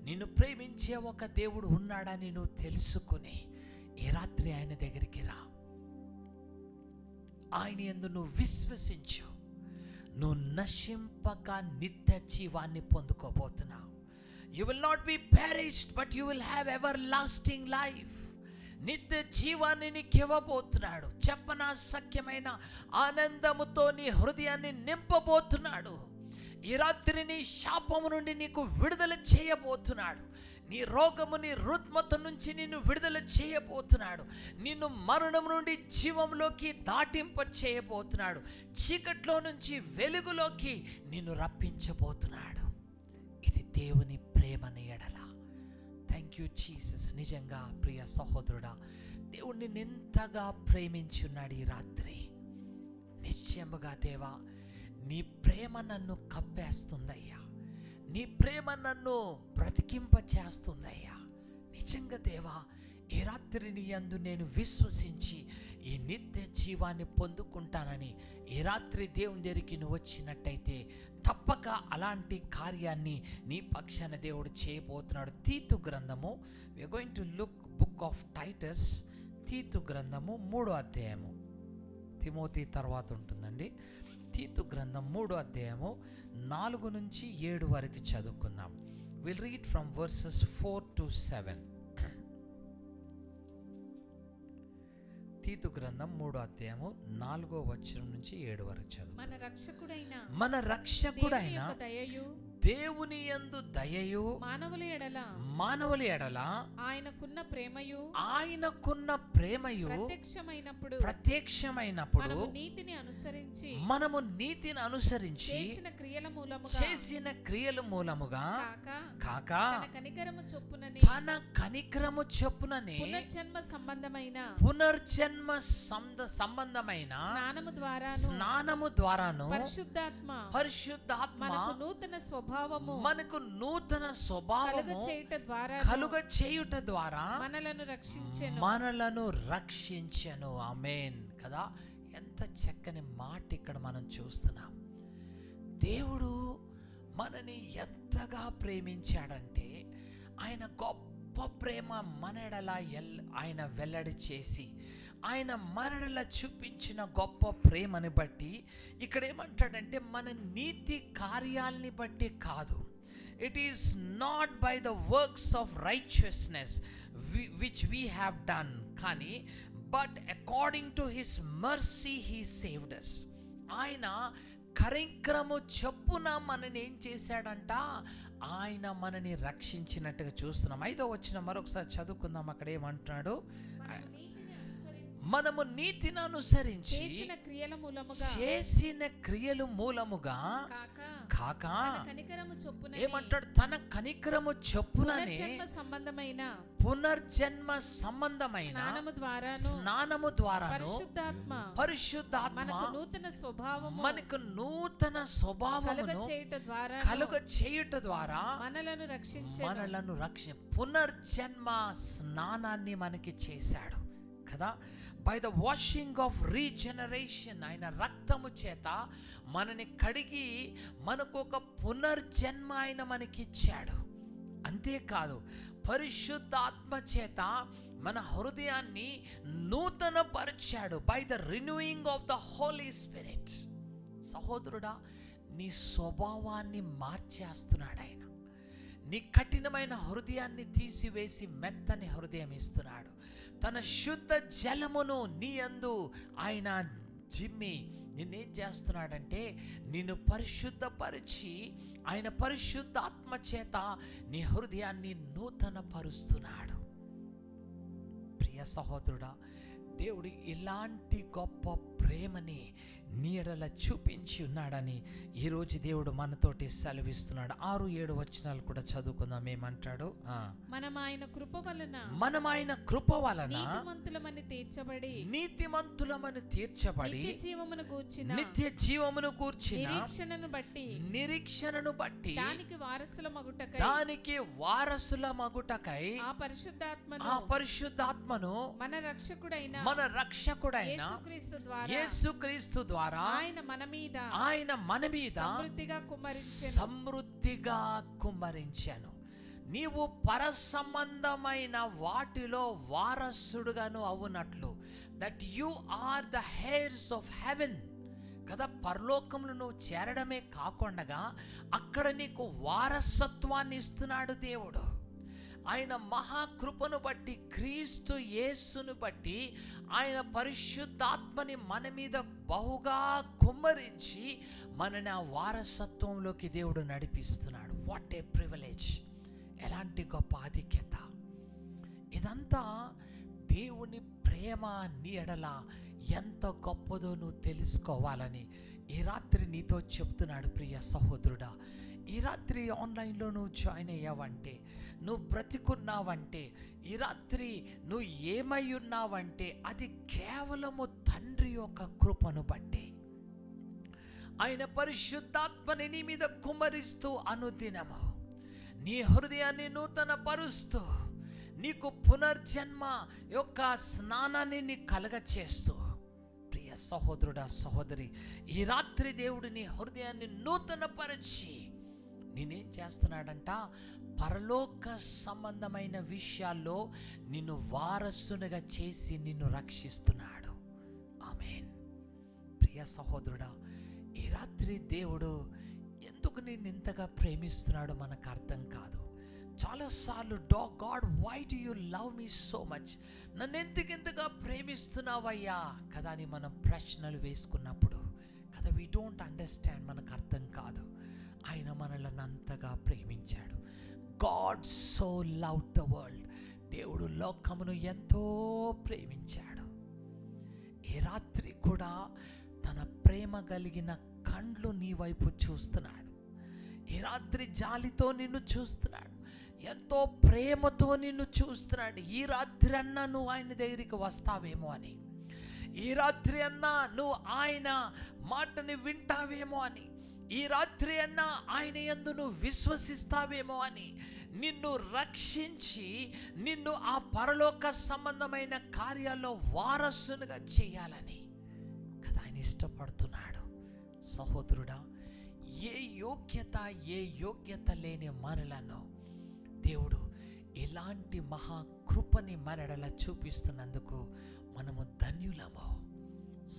[SPEAKER 3] నిన్ను ప్రేమించే ఒక దేవుడు ఉన్నాడని నువ్వు తెలుసుకుని ఈ రాత్రి ఆయన దగ్గరికి రా. ఆయన యందు నువ్వు విశ్వసించు. నువ్వు నశింపక నిత్య జీవాన్ని పొందుకోబోతున్నావు. You will not be perished but you will have everlasting life. నిత్య జీవాన్ని నీకు ఇవ్వబోతున్నాడు. చెప్పనా సఖ్యమైన ఆనందముతో నీ హృదయాన్ని నింపబోతున్నాడు. ఈ రాత్రి నీ శాపము నుండి నీకు విడుదల చేయబోతున్నాడు. నీ రోగము, నీ రుగ్మత నుంచి నిన్ను విడుదల చేయబోతున్నాడు. నిన్ను మరణం నుండి జీవంలోకి దాటింప చేయబోతున్నాడు. చీకట్లో నుంచి వెలుగులోకి నిన్ను రప్పించబోతున్నాడు. ఇది దేవుని ప్రేమని ఎడల. Thank you Jesus. నిజంగా ప్రియ సహోదరుడా, దేవుడు నిన్నెంతగా ప్రేమించున్నాడు. ఈ రాత్రి నిశ్చయముగా దేవా, నీ ప్రేమ నన్ను కప్పేస్తుందయ్యా. నీ ప్రేమ నన్ను బ్రతికింప చేస్తుందయ్యా. నిజంగా దేవా, ఈ రాత్రి నీ యందు నేను విశ్వసించి ఈ నిత్య జీవాన్ని పొందుకుంటానని ఈ రాత్రి దేవుని దగ్గరికి నువ్వు వచ్చినట్టయితే తప్పక అలాంటి కార్యాన్ని నీ పక్షాన దేవుడు చేయబోతున్నాడు. తీతు గ్రంథము, we are going to look book of Titus. తీతు గ్రంథము 3వ అధ్యాయము, తిమోతి తర్వాత ఉంటుందండి. తీతు గ్రంథం 3వ అధ్యాయము 4 నుంచి 7 వరకు చదువుకుందాం. Will read from versus 4 to 7. తీతు గ్రంథం 3వ అధ్యాయము 4వ వచనం నుంచి 7 వరకు చదువు. మన రక్షకుడైన దేవుని యందు దయయు మానవుల ఎడల
[SPEAKER 2] ఆయనకున్న
[SPEAKER 3] ప్రేమయు ప్రత్యక్షమైనప్పుడు మనము నీతిని అనుసరించి చేసిన క్రియల మూలముగా కాక తన కనికరము చొప్పుననే పునర్జన్మ సంబంధమైన స్నానము ద్వారాను పరిశుద్ధాత్మ మనకు నూతన స్వభావము కలుగ చేయుట ద్వారా మనలను రక్షించెను. ఆమేన్ కదా. ఎంత చక్కని మాట ఇక్కడ మనం చూస్తున్నాం. దేవుడు మనని ఎంతగా ప్రేమించాడంటే ఆయన గొప్ప ప్రేమ మనెడల ఆయన వెల్లడి చేసి ఆయన మనెడల చూపించిన గొప్ప ప్రేమని బట్టి ఇక్కడ ఏమంటాడంటే మన నీతి కార్యాలని బట్టి కాదు, It is not by the works of righteousness which we have done, కానీ but according to his mercy he saved us. ఆయన కనికరము చొప్పున మనని ఏం చేశాడంట? ఆయన మనని రక్షించినట్టుగా చూస్తున్నాం. 5వ వచనం మరొకసారి చదువుకుందాం. అక్కడ ఏమంటున్నాడు? మనము నీతిని అనుసరించి చేసిన క్రియలు మూలముగా కాక ఏమంటాడు? తన కనికరము చొప్పుననే పునర్జన్మ సంబంధమైన స్నానము ద్వారా పరిశుద్ధాత్మ మనకు నూతన స్వభావమును కలుగ చేయుట ద్వారా మనలను పునర్జన్మ స్నానాన్ని మనకి చేశాడు కదా. By the washing of regeneration, ఆయన రక్తము చేత మనని కడిగి మనకు ఒక పునర్జన్మ ఆయన మనకిచ్చాడు. అంతేకాదు, పరిశుద్ధాత్మ చేత మన హృదయాన్ని నూతన పరిచాడు. By the renewing of the Holy Spirit. సహోదరుడా, నీ స్వభావాన్ని మార్చేస్తున్నాడు ఆయన. నీ కఠినమైన హృదయాన్ని తీసివేసి మెత్తని హృదయం ఇస్తున్నాడు. తన శుద్ధ జలమును నీ యందు ఆయన జిమ్మి నిన్నేం చేస్తున్నాడంటే నిన్ను పరిశుద్ధపరిచి ఆయన పరిశుద్ధాత్మ చేత నీ హృదయాన్ని నూతన పరుస్తున్నాడు. ప్రియ సహోదరుడా, దేవుడు ఇలాంటి గొప్ప ప్రేమని నీ ఎడల చూపించి ఉన్నాడని ఈరోజు దేవుడు మనతోటి సెలవిస్తున్నాడు. 6, 7 వచనాలు కూడా చదువుకుందాం. ఏమంటాడు?
[SPEAKER 2] మనం ఆయన కృప వలన నీతిమంతులమని తీర్చబడి నిత్య జీవమును గూర్చిన నిరీక్షణను బట్టి దానికి వారసుల మగుటకై ఆ పరిశుద్ధాత్మను మన రక్షకుడైన యేసుక్రీస్తు ద్వారా ఆయన మన మీద సమృద్ధిగా కుమ్మరించాను. నీవు పరసంబంధమైన వాటిలో వారసుడుగాను అవునట్లు, that you are the heirs of heaven కదా. పరలోకంలో నువ్వు చేరడమే కాకుండా అక్కడ నీకు వారసత్వాన్ని ఇస్తున్నాడు దేవుడు. ఆయన మహాకృపను బట్టి, క్రీస్తు యేసును బట్టి ఆయన పరిశుద్ధాత్మని మన మీద బహుగా కుమ్మరించి మనని ఆ వారసత్వంలోకి దేవుడు నడిపిస్తున్నాడు. What a privilege! ఎలాంటి గొప్ప ఆధిక్యత! ఇదంతా దేవుని ప్రేమ నీ ఎడల ఎంత గొప్పదో నువ్వు తెలుసుకోవాలని ఈ రాత్రి నీతో చెప్తున్నాడు. ప్రియ సహోదరుడా, ఈ రాత్రి ఆన్లైన్లో నువ్వు జాయిన్ అయ్యావంటే, నువ్వు బ్రతికున్నావంటే, ఈ రాత్రి నువ్వు ఏమై ఉన్నావంటే అది కేవలము తండ్రి యొక్క కృపను బట్టి. ఆయన పరిశుద్ధాత్మని నీ మీద కుమ్మరిస్తూ అనుదినము నీ హృదయాన్ని నూతన పరుస్తూ నీకు పునర్జన్మ యొక్క స్నానాన్ని నీ కలగ చేస్తూ, ప్రియ సహోదరుడా సహోదరి, ఈ రాత్రి దేవుడు నీ హృదయాన్ని నూతన పరిచి నేనేం చేస్తున్నాడంట? పరలోక సంబంధమైన విషయాల్లో నిన్ను వారసునిగా చేసి నిన్ను రక్షిస్తున్నాడు. ఆమేన్. ప్రియ సహోదరుడా, ఈ రాత్రి దేవుడు ఎందుకు నిన్ను ఇంతగా ప్రేమిస్తున్నాడో మనకు అర్థం కాదు. చాలాసార్లు God, why do you love me so much? నన్ను ఇంతగా ప్రేమిస్తున్నావయ్యా కదా అని మనం ప్రశ్నలు వేసుకున్నప్పుడు కదా, వీ డోంట్ అండర్స్టాండ్, మనకు అర్థం కాదు. ఆయన మనల్ని అంతగా ప్రేమించాడు. God so loved the world. దేవుడు లోకమును ఎంతో ప్రేమించాడు. ఈ రాత్రి కూడా తన ప్రేమ కలిగిన కండ్లు నీ వైపు చూస్తున్నాడు. ఈ రాత్రి జాలితో నిన్ను చూస్తున్నాడు, ఎంతో ప్రేమతో నిన్ను చూస్తున్నాడు. ఈ రాత్రి అన్నా నువ్వు ఆయన దగ్గరికి వస్తావేమో అని, ఈ రాత్రి అన్నా నువ్వు ఆయన మాటని వింటావేమో అని, ఈ రాత్రి అన్నా ఆయన యందు నువ్వు విశ్వసిస్తావేమో అని, నిన్ను రక్షించి నిన్ను ఆ పరలోక సంబంధమైన కార్యాల్లో వారసునిగా చేయాలని కదా ఆయన ఇష్టపడుతున్నాడు. సహోదరుడా, ఏ యోగ్యత లేని మనలను దేవుడు ఇలాంటి మహాకృపని మనడలా చూపిస్తున్నందుకు మనము ధన్యులము.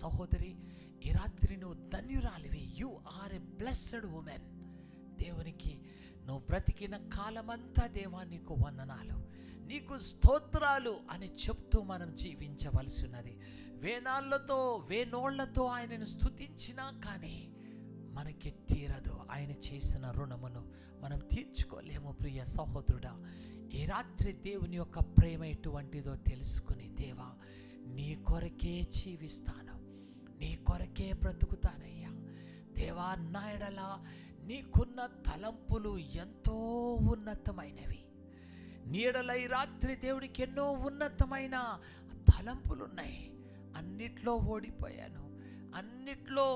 [SPEAKER 2] సహోదరి, ఈ రాత్రి నువ్వు ధన్యురాలివి. You are a blessed woman. దేవునికి నువ్వు బ్రతికిన కాలమంతా దేవా నీకు వందనాలు, నీకు స్తోత్రాలు అని చెప్తూ మనం జీవించవలసి ఉన్నది. వేనోళ్లతో ఆయనను స్తుతించినా కానీ మనకి తీరదు. ఆయన చేసిన రుణమును మనం తీర్చుకోలేము. ప్రియ సహోదరుడా, ఈ రాత్రి దేవుని యొక్క ప్రేమ ఎటువంటిదో తెలుసుకుని, దేవా నీ కొరకే జీవిస్తాను, నీ కొరకే బ్రతుకుతానయ్యా. దేవా నా ఎడల నీకున్న తలంపులు ఎంతో ఉన్నతమైనవి. నీ ఎడల ఈ రాత్రి దేవుడికి ఎన్నో ఉన్నతమైన తలంపులున్నాయి. అన్నిట్లో ఓడిపోయాను, అన్నిట్లో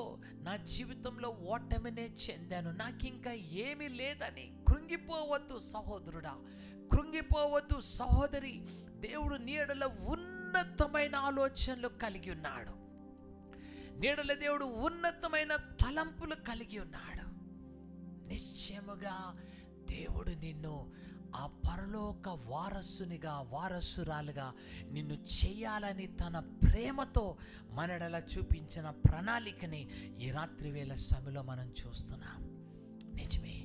[SPEAKER 2] నా జీవితంలో ఓటమినే చెందాను, నాకింకా ఏమీ లేదని కృంగిపోవద్దు సహోదరుడా, కృంగిపోవద్దు సహోదరి. దేవుడు నీ ఎడల ఉన్నతమైన ఆలోచనలు కలిగి ఉన్నాడు. నీ ఎడల దేవుడు ఉన్నతమైన తలంపులు కలిగి ఉన్నాడు. నిశ్చయముగా దేవుడు నిన్ను ఆ పరలోక వారసురాలుగా నిన్ను చేయాలని తన ప్రేమతో మనడలా చూపించిన ప్రణాళికని ఈ రాత్రి వేళ సమయంలో మనం చూస్తున్నాం. నిజమే,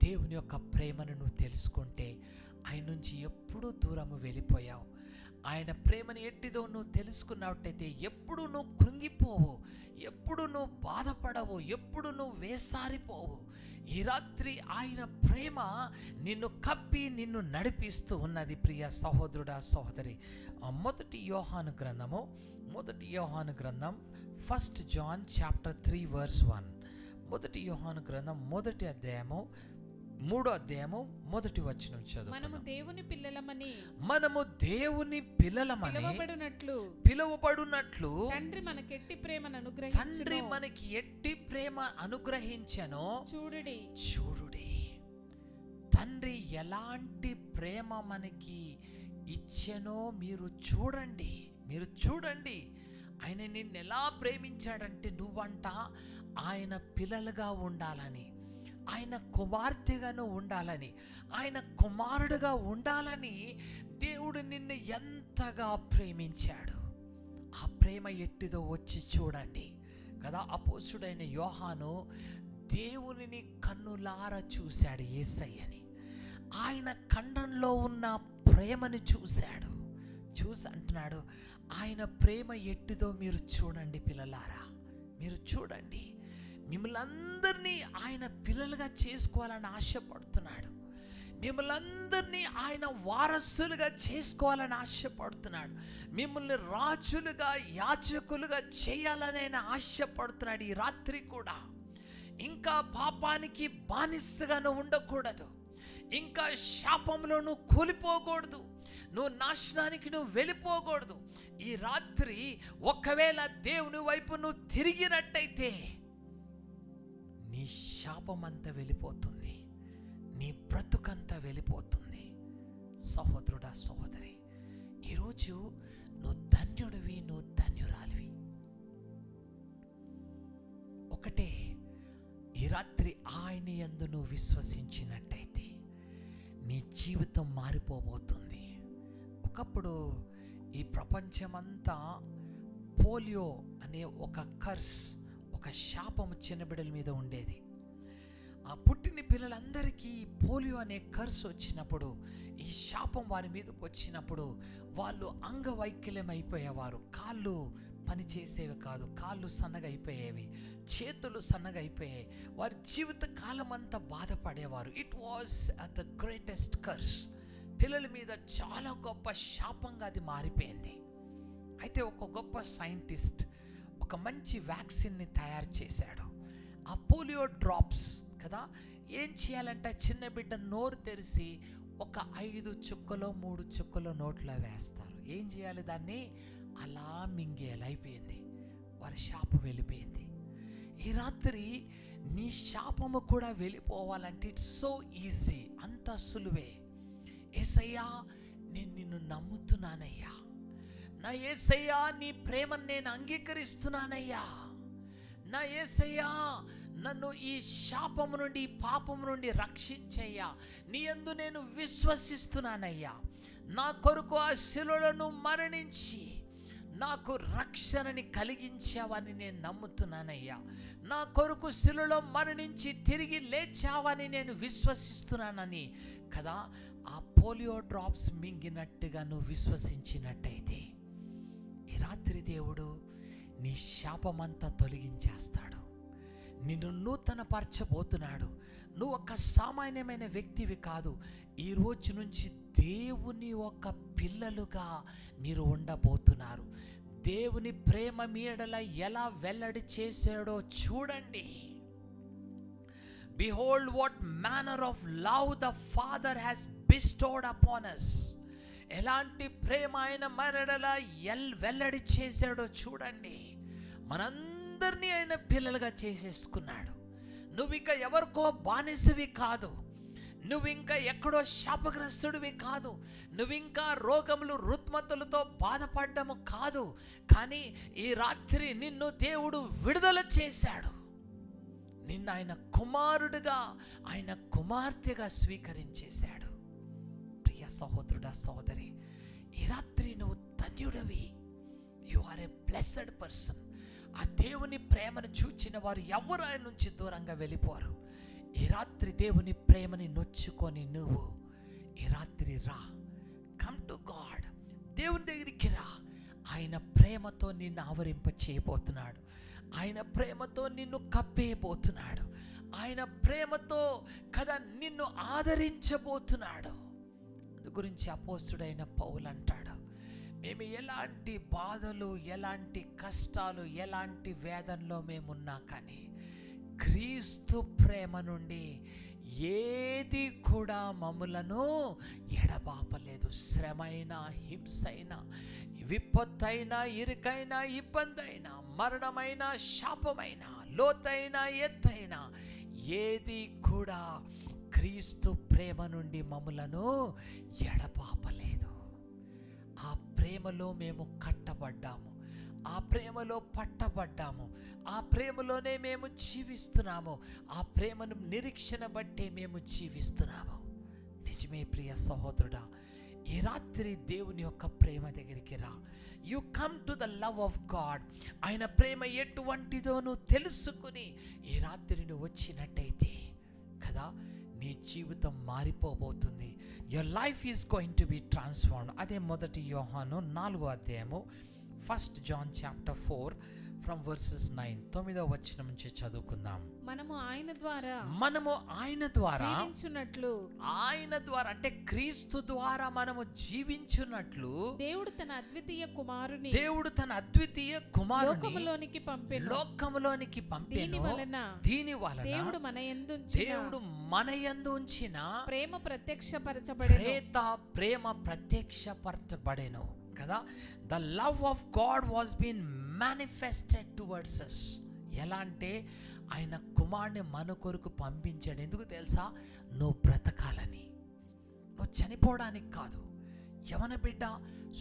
[SPEAKER 2] దేవుని యొక్క ప్రేమను నువ్వు తెలుసుకుంటే ఆయన నుంచి ఎప్పుడూ దూరము వెళ్ళిపోయావు. ఆయన ప్రేమని ఎట్టిదో నువ్వు తెలుసుకున్నట్టయితే ఎప్పుడు నువ్వు కృంగిపోవు, ఎప్పుడు నువ్వు బాధపడవు, ఎప్పుడు నువ్వు వేసారిపోవు. ఈ రాత్రి ఆయన ప్రేమ నిన్ను కప్పి నిన్ను నడిపిస్తూ ఉన్నది. ప్రియ సహోదరుడా, సహోదరి, మొదటి యోహాను గ్రంథం 1 John chapter 3 verse 1. మొదటి యోహాను గ్రంథం 1వ అధ్యాయము 3వ అధ్యాయము 1వ వచనం చదువు.
[SPEAKER 1] మనము దేవుని పిల్లలమని
[SPEAKER 2] పిలువబడునట్లు
[SPEAKER 1] తండ్రి మనకి ఎట్టి ప్రేమ అనుగ్రహించెను చూడుడి. తండ్రి ఎలాంటి ప్రేమ మనకి ఇచ్చెనో మీరు చూడండి. ఆయన నిన్ను ఎలా ప్రేమించాడంటే, నువ్వంట ఆయన పిల్లలుగా ఉండాలని, ఆయన కుమార్తెగాను ఉండాలని, ఆయన కుమారుడుగా ఉండాలని దేవుడు నిన్ను ఎంతగా ప్రేమించాడు. ఆ ప్రేమ ఎట్టిదో వచ్చి చూడండి కదా. అపోస్తుడైన యోహాను దేవునిని కన్నులారా చూశాడు, యేసయ్యని. ఆయన ఖండంలో ఉన్న ప్రేమను చూశాడు. చూసి అంటున్నాడు, ఆయన ప్రేమ ఎట్టిదో మీరు చూడండి పిల్లలారా, మీరు చూడండి. మిమ్మల్ని అందరినీ ఆయన పిల్లలుగా చేసుకోవాలని ఆశపడుతున్నాడు. మిమ్మల్ని అందరినీ ఆయన వారసులుగా చేసుకోవాలని ఆశపడుతున్నాడు. మిమ్మల్ని రాజులుగా, యాజకులుగా చేయాలని ఆయన ఆశపడుతున్నాడు. ఈ రాత్రి కూడా ఇంకా పాపానికి బానిసగాను ఉండకూడదు, ఇంకా శాపంలో నువ్వు కూలిపోకూడదు, నువ్వు నాశనానికి నువ్వు వెళ్ళిపోకూడదు. ఈ రాత్రి ఒకవేళ దేవుని వైపు నువ్వు తిరిగినట్టయితే నీ శాపమంతా వెళ్ళిపోతుంది, నీ బ్రతుకంతా వెళ్ళిపోతుంది. సహోదరుడా, సహోదరి, ఈరోజు నువ్వు ధన్యుడివి, నువ్వు ధన్యురాలివి. ఒకటే, ఈ రాత్రి ఆయన యందు నువ్వు విశ్వసించినట్టయితే నీ జీవితం మారిపోబోతుంది. ఒకప్పుడు ఈ ప్రపంచమంతా పోలియో అనే ఒక కర్స్, ఒక శాపము చిన్న బిడ్డల మీద ఉండేది. ఆ పుట్టిన పిల్లలందరికీ పోలియో అనే కర్స్ వచ్చినప్పుడు, ఈ శాపం వారి మీదకి వచ్చినప్పుడు వాళ్ళు అంగవైకల్యం అయిపోయేవారు. కాళ్ళు పనిచేసేవి కాదు, కాళ్ళు సన్నగా అయిపోయేవి, చేతులు సన్నగా అయిపోయాయి. వారి జీవిత కాలం అంతా బాధపడేవారు. It was the greatest curse. పిల్లల మీద చాలా గొప్ప శాపంగా అది మారిపోయింది. అయితే ఒక గొప్ప సైంటిస్ట్ ఒక మంచి వ్యాక్సిన్ని తయారు చేశాడు. ఆ పోలియో డ్రాప్స్ కదా, ఏం చేయాలంటే చిన్న బిడ్డ నోరు తెరిచి ఒక 5 చుక్కలో 3 చుక్కలో నోట్లో వేస్తారు. ఏం చేయాలి, దాన్ని అలా మింగేయాలి. అయిపోయింది, వారి శాపం వెళ్ళిపోయింది. ఈ రాత్రి నీ శాపము కూడా వెళ్ళిపోవాలంటే ఇట్స్ సో ఈజీ, అంత సులువే. యేసయ్యా, నేను నిన్ను నమ్ముతున్నానయ్యా, నా యేసయ్యా నీ ప్రేమను నేను అంగీకరిస్తున్నానయ్యా, నా యేసయ్యా నన్ను ఈ శాపము నుండి, ఈ పాపము నుండి రక్షించయ్యా, నీ యందు నేను విశ్వసిస్తున్నానయ్యా. నా కొరకు ఆ శిలువలో మరణించి
[SPEAKER 2] నాకు రక్షణని కలిగించావని నేను నమ్ముతున్నానయ్యా. నా కొరకు శిలువలో మరణించి తిరిగి లేచావని నేను విశ్వసిస్తున్నానని కదా ఆ పోలియో డ్రాప్స్ మింగినట్టుగా నువ్వు విశ్వసించినట్టయితే ఈ రాత్రి దేవుడు నీ శాపమంతా తొలగించేస్తాడు. నిన్ను నూతనపరచబోతున్నాడు. నువ్వు ఒక సామాన్యమైన వ్యక్తివి కాదు. ఈ రోజు నుంచి దేవుని ఒక పిల్లలుగా మీరు ఉండబోతున్నారు. దేవుని ప్రేమ మీడల ఎలా వెల్లడి చేశాడో చూడండి. Behold what manner of love the Father has bestowed upon us. ఎలాంటి ప్రేమ ఆయన మరడల వెల్లడి చేశాడో చూడండి. మనందరినీ ఆయన పిల్లలుగా చేసేసుకున్నాడు. నువ్వు ఇంకా ఎవరికో బానిసవి కాదు. నువ్వు ఇంకా ఎక్కడో శాపగ్రస్తుడివి కాదు. నువ్వు ఇంకా రోగములు రుగ్మతలతో బాధపడ్డము కాదు. కానీ ఈ రాత్రి నిన్ను దేవుడు విడుదల చేశాడు. నిన్ను ఆయన కుమారుడుగా, ఆయన కుమార్తెగా స్వీకరించేశాడు. ప్రియ సహోదరుడా, సహోదరి, ఈ రాత్రి నువ్వు ధన్యుడవి. You are a blessed person. ఆ దేవుని ప్రేమను చూచిన వారు ఎవరు ఆయన నుంచి దూరంగా వెళ్ళిపోరు. ఈ రాత్రి దేవుని ప్రేమని నొచ్చుకొని నువ్వు ఈ రాత్రి రా. Come to God. దేవుని దగ్గరికి రా. ఆయన ప్రేమతో నిన్ను ఆవరింప చేయబోతున్నాడు. ఆయన ప్రేమతో నిన్ను కప్పేయబోతున్నాడు. ఆయన ప్రేమతో కదా నిన్ను ఆదరించబోతున్నాడు. గురించి అపోస్తుడైన పౌలు అంటాడు, మేము ఎలాంటి బాధలు, ఎలాంటి కష్టాలు, ఎలాంటి వేదనలో మేమున్నా కానీ క్రీస్తు ప్రేమ నుండి ఏది కూడా మమ్ములను ఎడబాపలేదు. శ్రమైనా, హింసైనా, విపత్తైనా, ఇరుకైనా, ఇబ్బందైనా, మరణమైనా, శాపమైనా, లోతైనా, ఎత్తైనా ఏది కూడా క్రీస్తు ప్రేమ నుండి మమ్ములను ఎడబాపలేదు. ఆ ప్రేమలో మేము కట్టబడ్డాము. ఆ ప్రేమలో పట్టబడ్డాము. ఆ ప్రేమలోనే మేము జీవిస్తున్నాము. ఆ ప్రేమను నిరీక్షణ బట్టే మేము జీవిస్తున్నాము. నిజమే ప్రియ సహోదరుడా, ఈ రాత్రి దేవుని యొక్క ప్రేమ దగ్గరికి రా. You come to the love of God. ఆయన ప్రేమ ఎటువంటిదో నువ్వు తెలుసుకుని ఈ రాత్రి నువ్వు వచ్చినట్టయితే కదా నీ జీవితం మారిపోబోతుంది. Your life is going to be transformed. అదే మొదటి యోహాను 4వ అధ్యాయము 1 John chapter 4 from verses 9. 9వ వచనం నుంచి చదువుకుందాం.
[SPEAKER 1] మనము ఆయన ద్వారా
[SPEAKER 2] జీవించున్నట్లు, ఆయన ద్వారా అంటే క్రీస్తు ద్వారా మనము జీవించున్నట్లు
[SPEAKER 1] దేవుడు తన అద్వితీయ కుమారుని లోకములోనికి పంపెను. దీని వలన దేవుడు మన యందు ఉంచిన ప్రేమ ప్రత్యక్షపరచబడెను కదా. The love of God was been manifested towards us. ఎలా అంటే ఆయన కుమారుని మన కొరకు పంపించాడు. ఎందుకు తెలుసా? నువ్వు బ్రతకాలని, నువ్వు చనిపోవడానికి కాదు. యవన బిడ్డ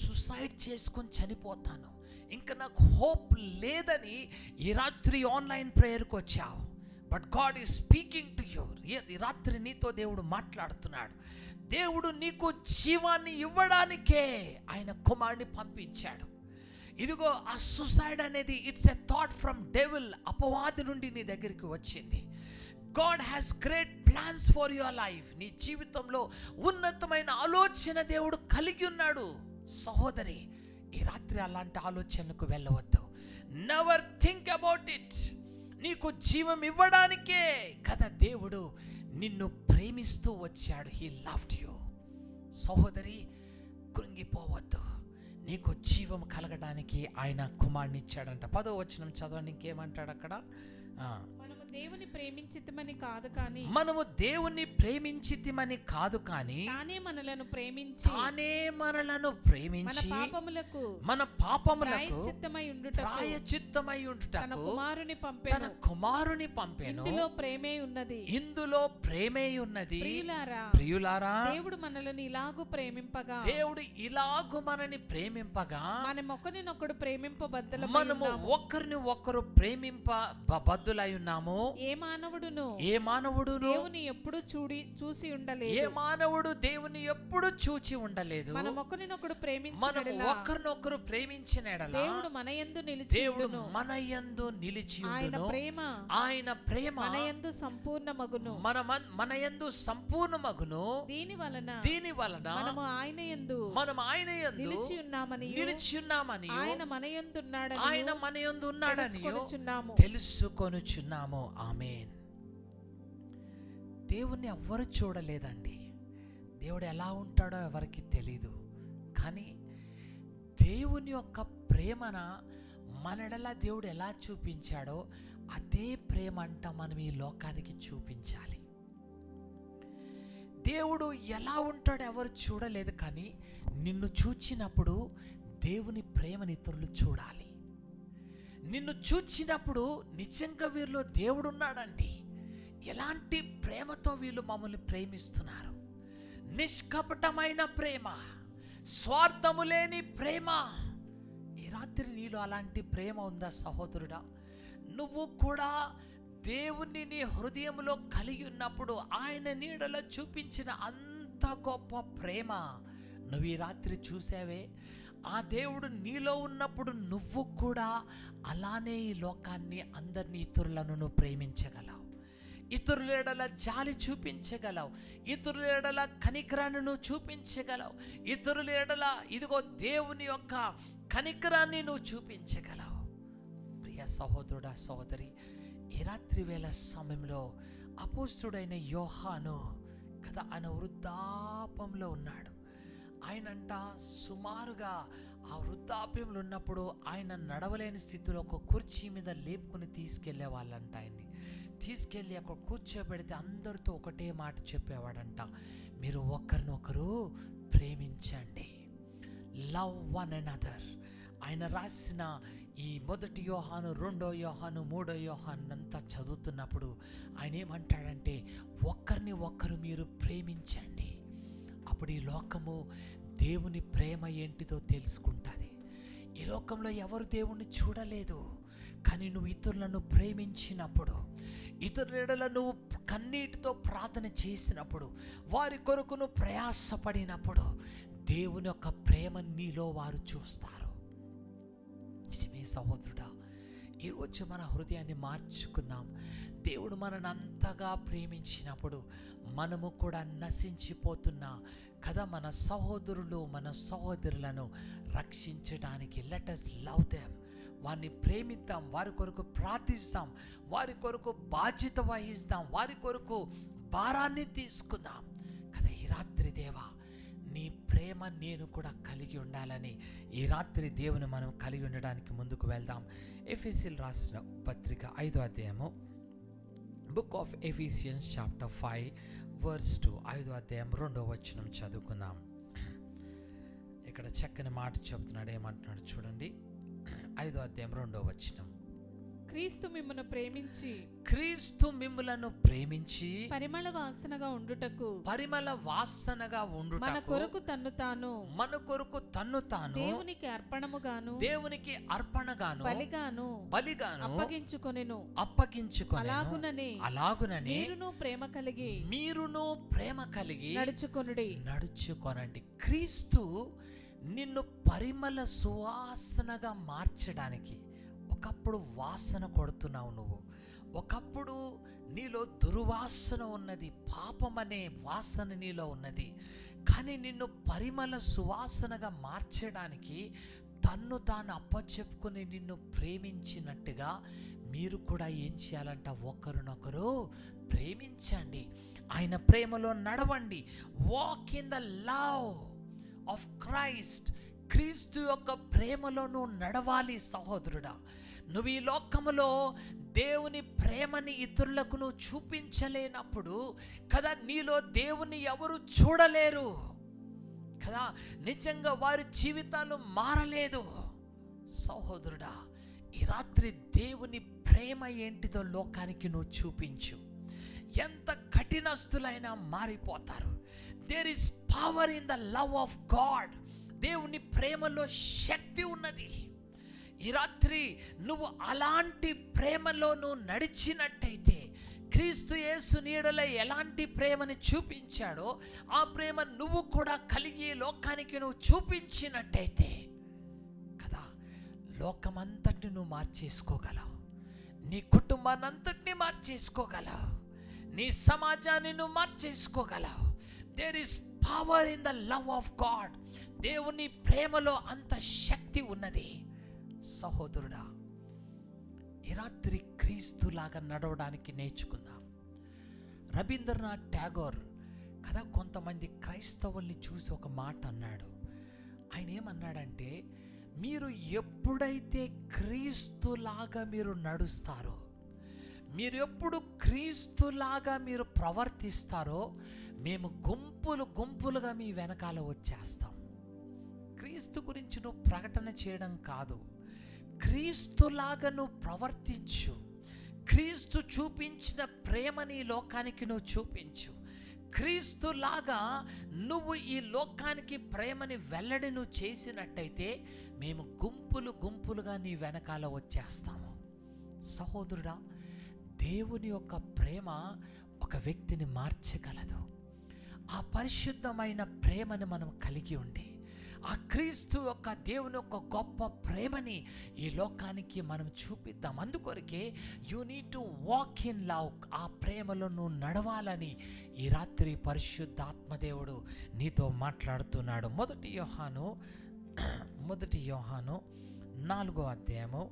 [SPEAKER 1] సుసైడ్ చేసుకొని చనిపోతాను, ఇంకా నాకు హోప్ లేదని ఈ రాత్రి ఆన్లైన్ ప్రేయర్కి వచ్చావు. But God is speaking to you. ఈ రాత్రి నీతో దేవుడు మాట్లాడుతున్నాడు. దేవుడు నీకు జీవాన్ని ఇవ్వడానికే ఆయన కుమారుని పంపించాడు. ఇదిగో ఆ సుసైడ్ అనేది it's a thought from devil, అపవాది నుండి నీ దగ్గరికి వచ్చింది. God has great plans for your life. నీ జీవితంలో ఉన్నతమైన ఆలోచన దేవుడు కలిగి ఉన్నాడు. సహోదరి, ఈ రాత్రి అలాంటి ఆలోచనలకు వెళ్ళవద్దు. Never think about it. నీకు జీవం ఇవ్వడానికే కదా దేవుడు నిన్ను ప్రేమిస్తూ వచ్చాడు. He loved you. సహోదరి, కృంగిపోవద్దు. నీకు జీవం కలగడానికి ఆయన కుమారుని ఇచ్చాడంట. 10వ వచనం చదవండి. ఇంకేమంటాడు అక్కడ? మనము దేవుని ప్రేమించితిమని కాదు కానీ తానే మనలను ప్రేమించి మన పాపములకు ప్రాయశ్చిత్తమై ఉండుటకు తన కుమారుని పంపెను. ఇందులో ప్రేమే ఉన్నది. ప్రియులారా, దేవుడు మనల్ని ఇలాగు మనని ప్రేమింపగా మనము ఒకరిని ఒకరు ప్రేమింప బద్దులై ఉన్నాము. ఏ మానవుడును
[SPEAKER 2] దేవుని
[SPEAKER 1] ఎప్పుడు చూసి
[SPEAKER 2] ఏ
[SPEAKER 1] ఉండలేదు.
[SPEAKER 2] మానవుడు దేవుని ఎప్పుడు చూచి ఉండలేదు.
[SPEAKER 1] మనం ఒకరినొకరు
[SPEAKER 2] మనం ఒకరినొకరు ప్రేమించిన ఎడల
[SPEAKER 1] దేవుడు మన యందు
[SPEAKER 2] దేవుడు మన యందు నిలిచి
[SPEAKER 1] ఆయన
[SPEAKER 2] ఉండును. ఆయన ప్రేమ
[SPEAKER 1] మన యందు సంపూర్ణమగును.
[SPEAKER 2] మన యందు సంపూర్ణమగును.
[SPEAKER 1] దీని వలన
[SPEAKER 2] మనము
[SPEAKER 1] ఆయన యందు నిలిచి ఉన్నామని ఆయన మన యందు ఉన్నాడని
[SPEAKER 2] తెలుసుకొనుచున్నాము. ఆమేన్. దేవుణ్ణి ఎవ్వరు చూడలేదండి. దేవుడు ఎలా ఉంటాడో ఎవరికి తెలీదు. కానీ దేవుని యొక్క ప్రేమన మనడలా దేవుడు ఎలా చూపించాడో అదే ప్రేమ అంట మనం ఈ లోకానికి చూపించాలి. దేవుడు ఎలా ఉంటాడో ఎవరు చూడలేదు. కానీ నిన్ను చూచినప్పుడు దేవుని ప్రేమని ఇతరులు చూడాలి. నిన్ను చూచినప్పుడు నిజంగా వీరిలో దేవుడు ఉన్నాడండి. ఎలాంటి ప్రేమతో వీళ్ళు మమ్మల్ని ప్రేమిస్తున్నారు. నిష్కపటమైన ప్రేమ, స్వార్థము లేని ప్రేమ. ఈ రాత్రి నీలో అలాంటి ప్రేమ ఉందా సహోదరుడా? నువ్వు కూడా దేవుణ్ణి నీ హృదయంలో కలిగి ఉన్నప్పుడు ఆయన నీడలో చూపించిన అంత గొప్ప ప్రేమ నువ్వు ఈ రాత్రి చూసావే. ఆ దేవుడు నీలో ఉన్నప్పుడు నువ్వు కూడా అలానే ఈ లోకాన్ని, అందరినీ, ఇతరులను నువ్వు ప్రేమించగలవు. ఇతరుల ఎడల జాలి చూపించగలవు. ఇతరుల ఎడల కనికరాన్ని నువ్వు చూపించగలవు. ఇతరుల ఎడల ఇదిగో దేవుని యొక్క కనికరాన్ని నువ్వు చూపించగలవు. ప్రియ సహోదరుడా, సహోదరి, ఈ రాత్రి వేళ సమయంలో అపోస్తుడైన యోహాను కదా, ఆయన వృద్ధాపంలో ఉన్నాడు. ఆయనంట సుమారుగా ఆ వృద్ధాప్యంలో ఉన్నప్పుడు ఆయన నడవలేని స్థితిలో ఒక కుర్చీ మీద లేపుకుని తీసుకెళ్లే వాళ్ళంట. ఆయన్ని తీసుకెళ్ళి అక్కడ కూర్చోబెడితే అందరితో ఒకటే మాట చెప్పేవాడంట, మీరు ఒకరినొకరు ప్రేమించండి. Love one another. ఆయన రాసిన ఈ 1 యోహాను, 2 యోహాను, 3 యోహాను అంతా చదువుతున్నప్పుడు ఆయన ఏమంటాడంటే, ఒకరిని ఒకరు మీరు ప్రేమించండి. అప్పుడు ఈ లోకము దేవుని ప్రేమ ఏంటిదో తెలుసుకుంటుంది. ఈ లోకంలో ఎవరు దేవుణ్ణి చూడలేదు. కానీ నువ్వు ఇతరులను ప్రేమించినప్పుడు, ఇతరుల ఎడల నువ్వు కన్నీటితో ప్రార్థన చేసినప్పుడు, వారి కొరకు నువ్వు ప్రయాసపడినప్పుడు దేవుని యొక్క ప్రేమ నీలో వారు చూస్తారు. నిజమే సహోదరుడా, ఈరోజు మన హృదయాన్ని మార్చుకుందాం. దేవుడు మనల్ని అంతగా ప్రేమించినప్పుడు మనము కూడా నశించిపోతున్నా కదా మన సహోదరులు, మన సహోదరులను రక్షించడానికి లెట్ us లవ్ దెమ్. వారిని ప్రేమిద్దాం, వారి కొరకు ప్రార్థిస్తాం, వారి కొరకు బాధ్యత వహిస్తాం, వారి కొరకు భారాన్ని తీసుకుందాం కదా. ఈ రాత్రి దేవా, నీ ప్రేమ నేను కూడా కలిగి ఉండాలని ఈ రాత్రి దేవుని మనం కలిగి ఉండడానికి ముందుకు వెళ్దాం. ఎఫెసీయులకు రాసిన పత్రిక 5వ అధ్యాయము, book of Ephesians chapter 5 verse 2, 5వ అధ్యాయం 2వ వచనం చదువుకుందాం. ఇక్కడ చక్కని మాట చెప్తున్నాడు. ఏమంటున్నాడు చూడండి. 5వ అధ్యాయం 2వ వచనం,
[SPEAKER 1] క్రీస్తు
[SPEAKER 2] మిమ్ములను ప్రేమించి
[SPEAKER 1] పరిమళ వాసనగా ఉండుటకు
[SPEAKER 2] మన కొరకు తన్ను తాను
[SPEAKER 1] దేవునికి
[SPEAKER 2] అర్పణగాను బలిగాను
[SPEAKER 1] అప్పగించుకొనెను.
[SPEAKER 2] అలాగుననే మీరును ప్రేమ కలిగి నడుచుకొనండి. క్రీస్తు నిన్ను పరిమళ సువాసనగా మార్చడానికి, ఒకప్పుడు వాసన కొడుతున్నావు నువ్వు, ఒకప్పుడు నీలో దుర్వాసన ఉన్నది, పాపం అనే వాసన నీలో ఉన్నది. కానీ నిన్ను పరిమళ సువాసనగా మార్చడానికి తన్ను తాను అప్పచెప్పుకుని నిన్ను ప్రేమించినట్టుగా మీరు కూడా ఏం చేయాలంట, ఒకరినొకరు ప్రేమించండి. ఆయన ప్రేమలో నడవండి. Walk in the love of Christ. క్రీస్తు యొక్క ప్రేమలో నువ్వు నడవాలి సహోదరుడా. నువ్వు ఈ లోకములో దేవుని ప్రేమని ఇతరులకు నువ్వు చూపించలేనప్పుడు కదా, నీలో దేవుని ఎవరు చూడలేరు కదా, నిజంగా వారి జీవితాలు మారలేదు. సహోదరుడా, ఈ రాత్రి దేవుని ప్రేమ ఏంటిదో లోకానికి నువ్వు చూపించు. ఎంత కఠినస్తులైనా మారిపోతారు. There is power in the love of God. దేవుని ప్రేమలో శక్తి ఉన్నది. ఈ రాత్రి నువ్వు అలాంటి ప్రేమలో నువ్వు నడిచినట్టయితే, క్రీస్తు యేసు నీడలో ఎలాంటి ప్రేమని చూపించాడో ఆ ప్రేమ నువ్వు కూడా కలిగి లోకానికి నువ్వు చూపించినట్టయితే కదా, లోకమంతటిని నువ్వు మార్చేసుకోగలవు, నీ కుటుంబాన్ని అంతటినీ మార్చేసుకోగలవు, నీ సమాజాన్ని నువ్వు మార్చేసుకోగలవు. There is power in the love of God. దేవుని ప్రేమలో అంత శక్తి ఉన్నది. సహోదరుడా, ఈ రాత్రి క్రీస్తులాగా నడవడానికి నేర్చుకుందాం. రవీంద్రనాథ్ ఠాగూర్ కదా కొంతమంది క్రైస్తవుల్ని చూసి ఒక మాట అన్నాడు. ఆయన ఏమన్నాడంటే, మీరు ఎప్పుడైతే క్రీస్తులాగా మీరు నడుస్తారో, మీరు ఎప్పుడు క్రీస్తులాగా మీరు ప్రవర్తిస్తారో, మేము గుంపులు గుంపులుగా మీ వెనకాల వచ్చేస్తాం. క్రీస్తు గురించి నువ్వు ప్రకటన చేయడం కాదు, క్రీస్తులాగా నువ్వు ప్రవర్తించు. క్రీస్తు చూపించిన ప్రేమని ఈ లోకానికి నువ్వు చూపించు. క్రీస్తులాగా నువ్వు ఈ లోకానికి ప్రేమని వెల్లడి నువ్వు చేసినట్టయితే మేము గుంపులు గుంపులుగా నీ వెనకాల వచ్చేస్తాము. సహోదరుడా, దేవుని యొక్క ప్రేమ ఒక వ్యక్తిని మార్చగలదు. ఆ పరిశుద్ధమైన ప్రేమను మనం కలిగి ఉండి, ఆ క్రీస్తు యొక్క దేవుని యొక్క గొప్ప ప్రేమని ఈ లోకానికి మనం చూపిద్దాం. అందుకొరకే you need to walk in love. ఆ ప్రేమలో నువ్వు నడవాలని ఈ రాత్రి పరిశుద్ధాత్మదేవుడు నీతో మాట్లాడుతున్నాడు. మొదటి యోహాను 4వ అధ్యాయము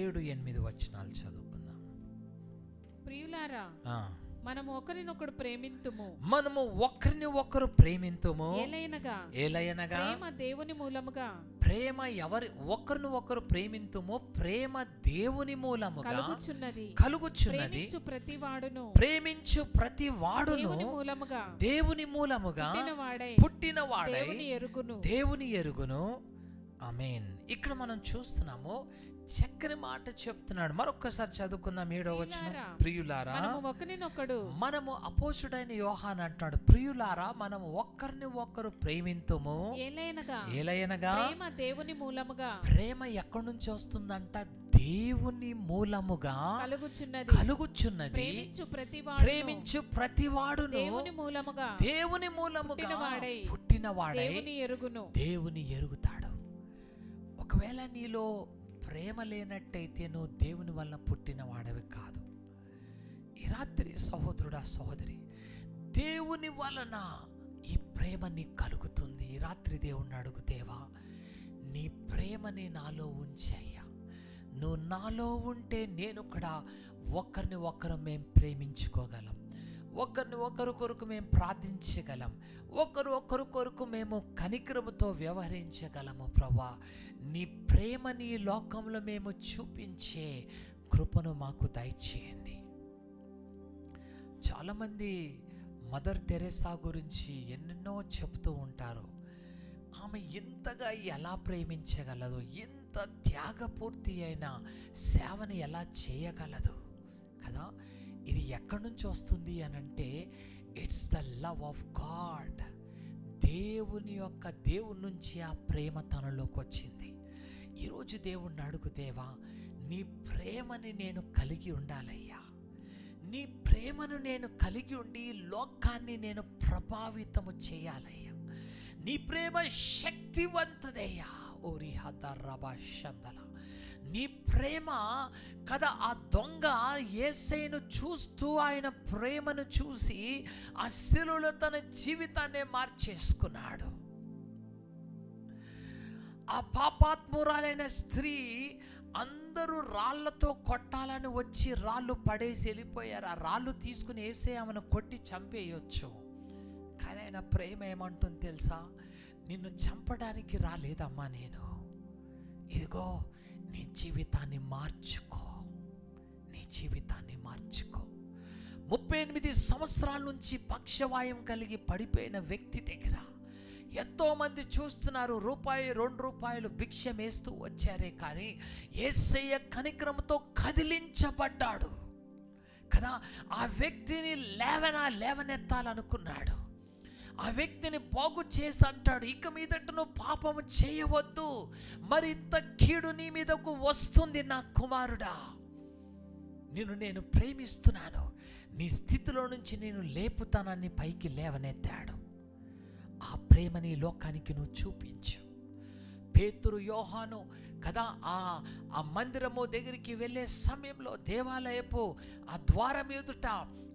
[SPEAKER 2] 7-8 వచనాలు చదువుకుందాం.
[SPEAKER 4] ప్రియులారా, మనము ఒకరినొకడు ప్రేమింతుము.
[SPEAKER 2] మనము ఒకరిని ఒకరు ప్రేమింతుము.
[SPEAKER 4] ఏలయనగా ప్రేమ దేవుని మూలముగా.
[SPEAKER 2] ప్రేమ ఎవరి ఒకరిని ఒకరు ప్రేమింతుము, ప్రేమ దేవుని మూలముగా కలుగుచున్నది. ప్రేమించు ప్రతి వాడును దేవుని మూలముగా పుట్టినవాడై దేవుని ఎరుగును. ఆమేన్. ఇక్కడ మనం చూస్తున్నాము, చక్కని మాట చెప్తున్నాడు. మరొక్కసారి చదువుకుందాం 7వ వచనం. ప్రియులారా, మనము అపోస్తుడైన యోహాను అంటున్నాడు, ప్రియులారా మనము ఒకరిని ఒకరు ప్రేమింతుము. ఏలయనగా
[SPEAKER 4] ప్రేమ దేవుని మూలముగా.
[SPEAKER 2] ప్రేమ ఎక్కడి నుంచి వస్తుందంట? దేవుని మూలముగా కలుగుచున్నది. ప్రేమించు ప్రతివాడును దేవుని మూలముగా పుట్టినవాడై దేవుని ఎరుగుతాడు. ఒకవేళ నీలో ప్రేమ లేనట్టయితే నువ్వు దేవుని వలన పుట్టిన వాడవి కాదు. ఈ రాత్రి సహోదరుడా, సహోదరి, దేవుని వలన ఈ ప్రేమ నీకు కలుగుతుంది. ఈ రాత్రి దేవుణ్ణి అడుగు, దేవా నీ ప్రేమని నాలో ఉంచయ్యా. నువ్వు నాలో ఉంటే నేను కూడా ఒకరిని ఒకరు మేము ప్రేమించుకోగలం, ఒకరిని ఒకరు కొరకు మేము ప్రార్థించగలం, ఒకరు కొరకు మేము కనికరముతో వ్యవహరించగలము. ప్రభువా, నీ ప్రేమని లోకంలో మేము చూపించే కృపను మాకు దయచేయండి. చాలామంది మదర్ తెరెసా గురించి ఎన్నెన్నో చెబుతూ ఉంటారు. ఆమె ఎంతగా ఎలా ప్రేమించగలదు, ఎంత త్యాగపూర్తి అయిన సేవని ఎలా చేయగలదు కదా. ఇది ఎక్కడి నుంచి వస్తుంది అని అంటే, it's the love of God. దేవుని నుంచి ఆ ప్రేమ తనలోకి వచ్చింది. ఈరోజు దేవుణ్ణి అడుగు, దేవా నీ ప్రేమని నేను కలిగి ఉండాలయ్యా. నీ ప్రేమను నేను కలిగి ఉండి లోకాన్ని నేను ప్రభావితము చేయాలయ్యా. నీ ప్రేమ శక్తివంతదయ్యా. ఓరి హదరబా షందల. నీ ప్రేమ కదా, ఆ దొంగ యేసయ్యను చూస్తూ ఆయన ప్రేమను చూసి ఆ శిలువలో తన జీవితాన్ని మార్చేసుకున్నాడు. ఆ పాపాత్మురాలైన స్త్రీ అందరూ రాళ్లతో కొట్టాలని వచ్చి రాళ్ళు పడేసి వెళ్ళిపోయారు. ఆ రాళ్ళు తీసుకుని యేసయ్య ఆమెను కొట్టి చంపేయొచ్చు. కానీ ఆయన ప్రేమ ఏమంటుంది తెలుసా? నిన్ను చంపడానికి రాలేదమ్మా నేను. ఇదిగో నీ జీవితాన్ని మార్చుకో, నీ జీవితాన్ని మార్చుకో. 38 సంవత్సరాల నుంచి పక్షవాయం కలిగి పడిపోయిన వ్యక్తి దగ్గర ఎంతోమంది చూస్తున్నారు. ₹2 భిక్షం వేస్తూ వచ్చారే, కానీ యేసయ్య కనికరంతో కదిలించబడ్డాడు కదా. ఆ వ్యక్తిని లేవనెత్తాలనుకున్నాడు. ఆ వ్యక్తిని బాగు చేసి అంటాడు, ఇక మీదట నువ్వు పాపము చేయవద్దు, మరింత కీడు నీ మీదకు వస్తుంది నా కుమారుడా, నేను ప్రేమిస్తున్నాను, నీ స్థితిలో నుంచి నేను లేపుతానని పైకి లేవనెత్తాడు. ఆ ప్రేమని లోకానికి నువ్వు చూపించు. పేతురు, యోహాను కదా ఆ మందిరము దగ్గరికి వెళ్ళే సమయంలో దేవాలయపు ఆ ద్వారం ఎదుట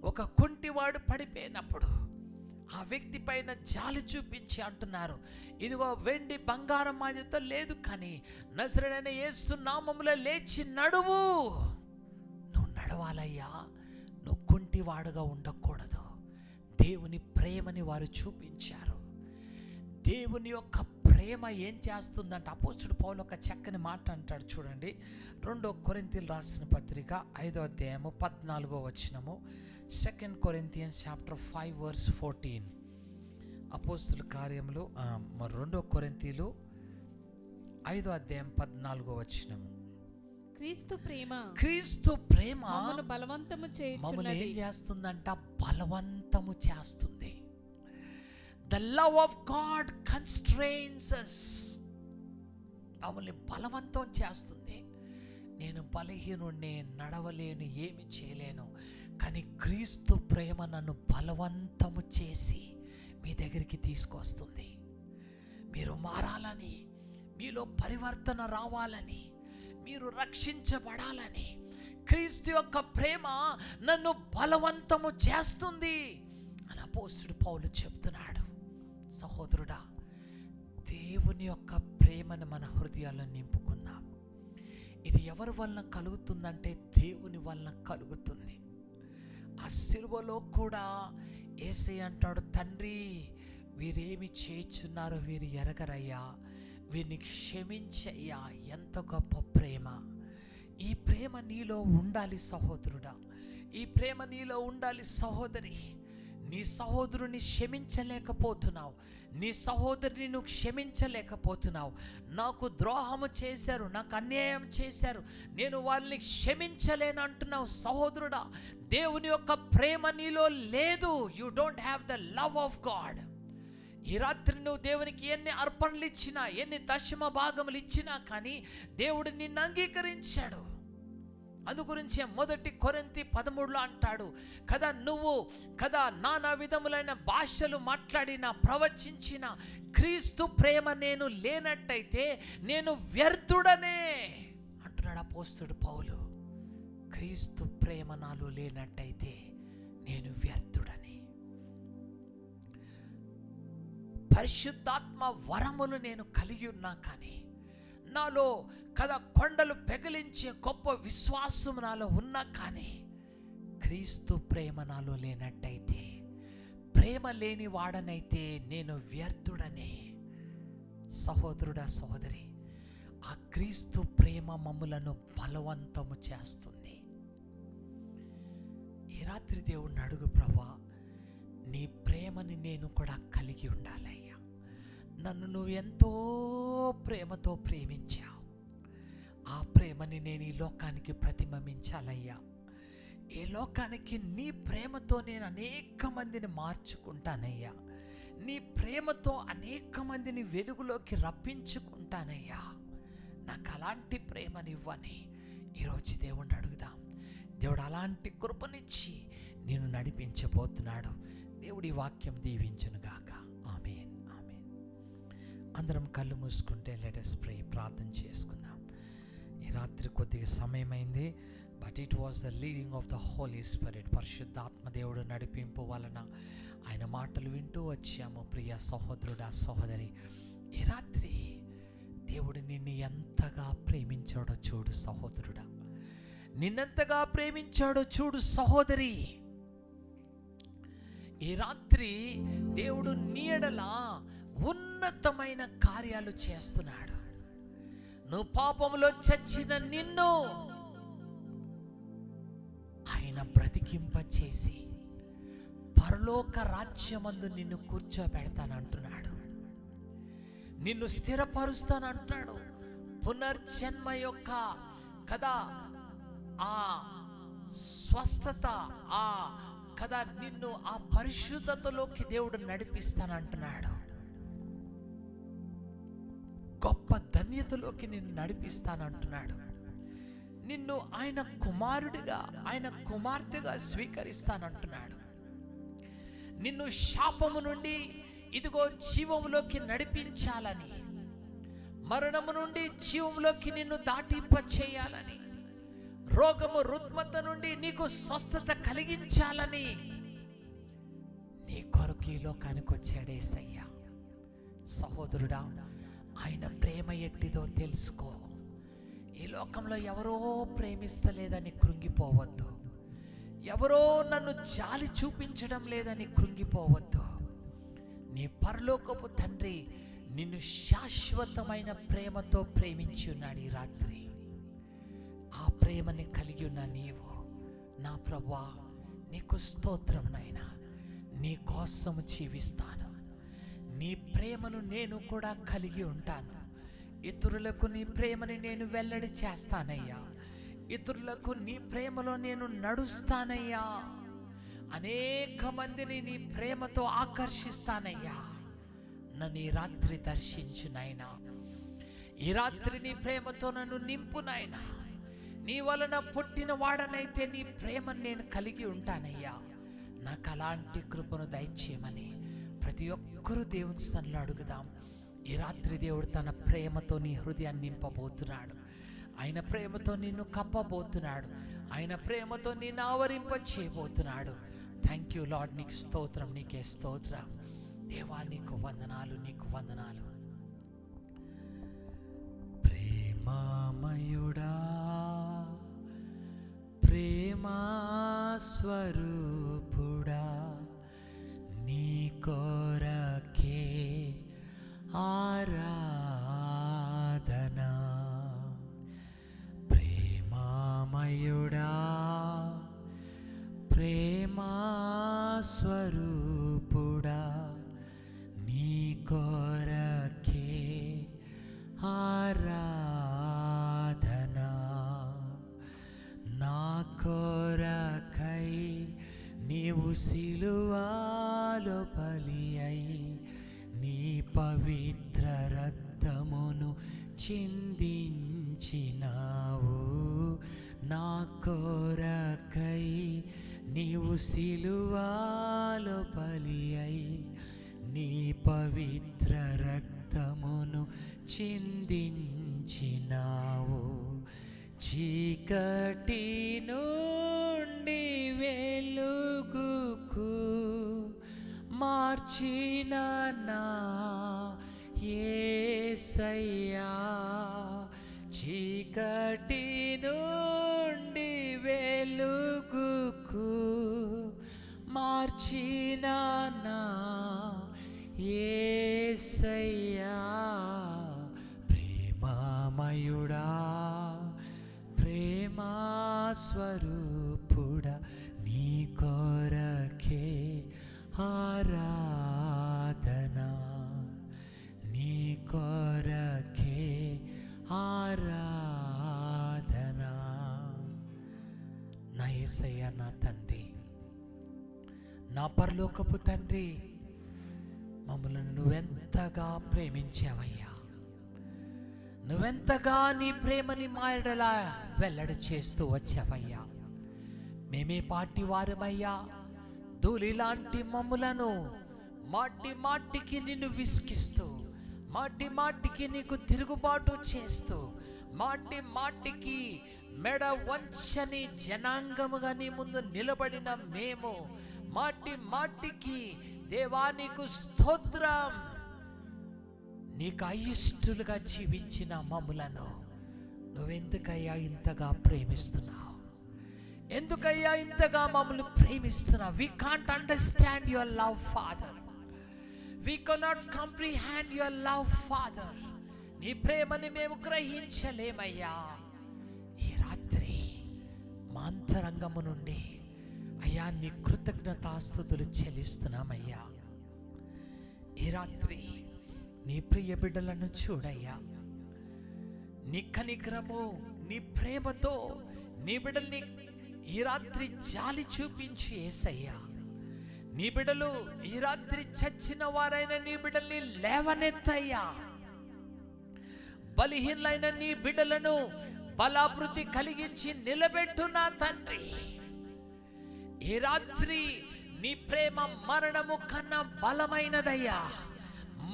[SPEAKER 2] ఒక కుంటివాడు పడిపోయినప్పుడు ఆ వ్యక్తి పైన జాలి చూపించి అంటున్నారు, ఇదిగో వెండి బంగారం మా చేత లేదు, కానీ నజరేయుడైన యేసు నామములో లేచి నడువు. నువ్వు నడవాలయ్యా, నువ్వు కుంటివాడుగా ఉండకూడదు. దేవుని ప్రేమని వారు చూపించారు. దేవుని యొక్క ప్రేమ ఏం చేస్తుందంటే అపోస్తలుడు పౌలు ఒక చక్కని మాట అంటాడు చూడండి. 2 కొరింథీయులు రాసిన పత్రిక 5వ అధ్యాయము 14వ వచనము. 2 Corinthians chapter 5 verse 14. అపోస్తలుల కార్యములు 2 కొరింథీయులు 5వ అధ్యాయం 14వ వచనము. క్రీస్తు ప్రేమ
[SPEAKER 4] మమ్మల్ని బలవంతము చేయుచున్నది.
[SPEAKER 2] మమ్మల్ని ఏం చేస్తుందంట? బలవంతము చేస్తుంది. The love of God constrains us. మమ్మల్ని బలవంతం చేస్తుంది. నేను బలహీనుడిని, నడవలేను, ఏమి చేయలేను, కానీ క్రీస్తు ప్రేమ నన్ను బలవంతము చేసి మీ దగ్గరికి తీసుకొస్తుంది. మీరు మారాలని, మీలో పరివర్తన రావాలని, మీరు రక్షించబడాలని క్రీస్తు యొక్క ప్రేమ నన్ను బలవంతము చేస్తుంది అని అపోస్తలుడు పౌలు చెప్తున్నాడు. సహోదరుడా, దేవుని యొక్క ప్రేమను మన హృదయాల్లో నింపుకుందాం. ఇది ఎవరి వలన కలుగుతుందంటే దేవుని వలన కలుగుతుంది. ఆ సిలువలో కూడా యేసయ్య అంటాడు, తండ్రి వీరేమి చేయుచున్నారో వీరు ఎరగరయ్యా, వీరిని క్షమించయ్యా. ఎంత గొప్ప ప్రేమ! ఈ ప్రేమ నీలో ఉండాలి సహోదరుడా, ఈ ప్రేమ నీలో ఉండాలి సహోదరి. నీ సహోదరుని క్షమించలేకపోతున్నావు, నీ సహోదరిని నువ్వు క్షమించలేకపోతున్నావు. నాకు ద్రోహము చేశారు, నాకు అన్యాయం చేశారు, నేను వాళ్ళని క్షమించలేను అంటున్నావు. సహోదరుడా, దేవుని యొక్క ప్రేమ నీలో లేదు. You don't have the love of God. ఈ రాత్రి నువ్వు దేవునికి ఎన్ని అర్పణలు ఇచ్చినా, ఎన్ని దశమ భాగములు ఇచ్చినా కానీ దేవుడు నిన్ను అంగీకరించాడు. అందుగురించే 1 కొరింథీ 13లో అంటాడు కదా, నువ్వు కదా నానా విధములైన భాషలు మాట్లాడిన, ప్రవచించిన క్రీస్తు ప్రేమ నేను లేనట్టయితే నేను వ్యర్థుడనే అంటున్నాడు అపోస్తలుడు పౌలు. క్రీస్తు ప్రేమ నాలో లేనట్టయితే నేను వ్యర్థుడని. పరిశుద్ధాత్మ వరములు నేను కలిగి ఉన్నా కానీ, నాలో కదా కొండలు పెగిలించే గొప్ప విశ్వాసం నాలో ఉన్నా కానీ క్రీస్తు ప్రేమ నాలో లేనట్టయితే, ప్రేమ లేని వాడనైతే నేను వ్యర్థుడనే. సహోదరుడా, సహోదరి, ఆ క్రీస్తు ప్రేమ మమ్ములను బలవంతము చేస్తుంది. ఈ రాత్రి దేవుణ్ణి అడుగు, ప్రభువా నీ ప్రేమని నేను కూడా కలిగి ఉండాలయ్యా. నన్ను నువ్వు ఎంతో ప్రేమతో ప్రేమించావు, ఆ ప్రేమని నేను ఈ లోకానికి ప్రతిబింబించాలయ్యా. ఈ లోకానికి నీ ప్రేమతో నేను అనేక మందిని మార్చుకుంటానయ్యా. నీ ప్రేమతో అనేక మందిని వెలుగులోకి రప్పించుకుంటానయ్యా. నాకు అలాంటి ప్రేమనివ్వని ఈరోజు దేవుణ్ణి అడుగుదాం. దేవుడు అలాంటి కృపనిచ్చి నేను నడిపించబోతున్నాడు. దేవుడి వాక్యం దీవించునుగాక. ఆమేన్, ఆమేన్. అందరం కళ్ళు మూసుకుంటే లెట్ us pray, ప్రార్థన చేసుకుందాం. ఈ రాత్రి కొద్దిగా సమయమైంది, but it was the leading of the Holy Spirit. పరిశుద్ధాత్మ దేవుడు నడిపింపు వలన ఆయన మాటలు వింటూ వచ్చాము. ప్రియ సహోదరుడా, సహోదరి, ఈ రాత్రి దేవుడు నిన్ను ఎంతగా ప్రేమించాడో చూడు సహోదరుడా, నిన్నెంతగా ప్రేమించాడో చూడు సహోదరి. ఈ రాత్రి దేవుడు నీ ఎడల ఉన్నతమైన కార్యాలు చేస్తున్నాడు. నువ్వు పాపములో చచ్చిన నిన్ను ఆయన బ్రతికింపచేసి పరలోక రాజ్యమందు నిన్ను కూర్చోబెడతానంటున్నాడు. నిన్ను స్థిరపరుస్తానంటున్నాడు. పునర్జన్మ యొక్క కదా ఆ స్వస్థత, ఆ కదా నిన్ను ఆ పరిశుద్ధతలోకి దేవుడు నడిపిస్తానంటున్నాడు. గొప్ప ధన్యతలోకి నిన్ను నడిపిస్తానంటున్నాడు. నిన్ను ఆయన కుమారుడిగా, ఆయన కుమార్తెగా స్వీకరిస్తానంటున్నాడు. నిన్ను శాపము నుండి ఇదిగో జీవములోకి నడిపించాలని, మరణము నుండి జీవంలోకి నిన్ను దాటింప చేయాలని, రోగము రుగ్మత నుండి నీకు స్వస్థత కలిగించాలని నీ కొరకు ఈ లోకానికి వచ్చాడు యేసయ్య. సహోదరుడా, ఆయన ప్రేమ ఎట్టిదో తెలుసుకో. ఈ లోకంలో ఎవరో ప్రేమిస్తలేదని కృంగిపోవద్దు. ఎవరో నన్ను జాలి చూపించడం లేదని కృంగిపోవద్దు. నీ పరలోకపు తండ్రి నిన్ను శాశ్వతమైన ప్రేమతో ప్రేమించి ఉన్నాడు. ఈ రాత్రి ఆ ప్రేమని కలిగి ఉన్న నీవు, నా ప్రభువా నీకు స్తోత్రం నాయనా, నీ కోసము జీవిస్తాను, నీ ప్రేమను నేను కూడా కలిగి ఉంటాను, ఇతరులకు నీ ప్రేమని నేను వెల్లడి చేస్తానయ్యా, ఇతరులకు నీ ప్రేమలో నేను నడుస్తానయ్యా, అనేక మందిని నీ ప్రేమతో ఆకర్షిస్తానయ్యా. నన్ను ఈ రాత్రి దర్శించు నాయనా, ఈ రాత్రి నీ ప్రేమతో నన్ను నింపు నాయనా. నీ వలన పుట్టిన వాడనైతే నీ ప్రేమను నేను కలిగి ఉంటానయ్యా. నాకు అలాంటి కృపను దయచేయమని ప్రతి ఒక్కరూ దేవుని సన్నిధిలో అడుగుదాం. ఈ రాత్రి దేవుడు తన ప్రేమతో నీ హృదయాన్ని నింపబోతున్నాడు. ఆయన ప్రేమతో నిన్ను కప్పబోతున్నాడు. ఆయన ప్రేమతో నిన్ను ఆవరింప చేయబోతున్నాడు. థ్యాంక్ యూ లార్డ్, నీకు స్తోత్రం, నీకే స్తోత్రం దేవా, నీకు వందనాలు, నీకు వందనాలు. ప్రేమామయుడా, ప్రేమా స్వరూపుడా, నీ కొరకే ఆరాధనా. ప్రేమామయుడా, ప్రేమా స్వరూపుడా, నీ కొరకే ఆరాధనా. నా కొరకై నీవు సిలువలో బలి అయి నీ పవిత్ర రక్తమును చిందించినావు. నా కొరకై నీవు సిలువలో బలి అయి నీ పవిత్ర రక్తమును చిందించినావు. చీకటి నుండి వెలుగుకు మార్చిన నా యేసయ్యా, చీకటి నుండి వెలుగుకు మార్చిన నా యేసయ్యా. ప్రేమామయుడా, ప్రేమా స్వరూపుడా, నీ కొరకే ఆరాధనా, నీ కొరకే ఆరాధనా. నా యేసయ్య, నా తండ్రి, నా పరలోకపు తండ్రి, మమ్మల్ని నువ్వెంతగా ప్రేమించావయ్యా. నువ్వెంతగా నీ ప్రేమని మాయడలా వెల్లడి చేస్తూ వచ్చావయ్యా. మేమే పాటి వారమయ్యా. ధూళి లాంటి మమ్ములను మాటి మాటికి నిన్ను విసిగిస్తూ, మాటి మాటికి నీకు తిరుగుబాటు చేస్తూ, మాటి మాటికి మెడ వంచని జనాంగముగా నీ ముందు నిలబడిన మేము, మాటి మాటికి దేవా నీకు స్తోత్రం, నీకు అయిష్టులుగా జీవించిన మమ్ములను నువ్వెందుకయ్యా ఇంతగా ప్రేమిస్తున్నావు? ఎందుకయ్యా ఇంతగా మమ్మల్ని ప్రేమిస్తున్నావు? We can't understand your love, Father. We cannot comprehend your love, Father. నీ ప్రేమని మేము గ్రహించలేమయ్యా. ఈ రాత్రి మా అంతరంగము నుండి అయ్యా నీ కృతజ్ఞతాస్తుతులు చెల్లిస్తున్నామయ్యా. ఈ రాత్రి నీ ప్రియ బిడ్డలను చూడయ్యా. నీ కనికరము, నీ ప్రేమతో నీ బిడ్డల్ని ఈ రాత్రి జాలి చూపించి యేసయ్యా నీ బిడ్డలు ఈ రాత్రి చచ్చిన వారైన నీ బిడ్డల్ని లేవనెత్తయ్యా. బలహీనలైన నీ బిడ్డలను బలాభివృద్ధి కలిగించి నిలబెట్టు నా తండ్రి. ఈ రాత్రి నీ ప్రేమ మరణము కన్నా బలమైనదయ్యా.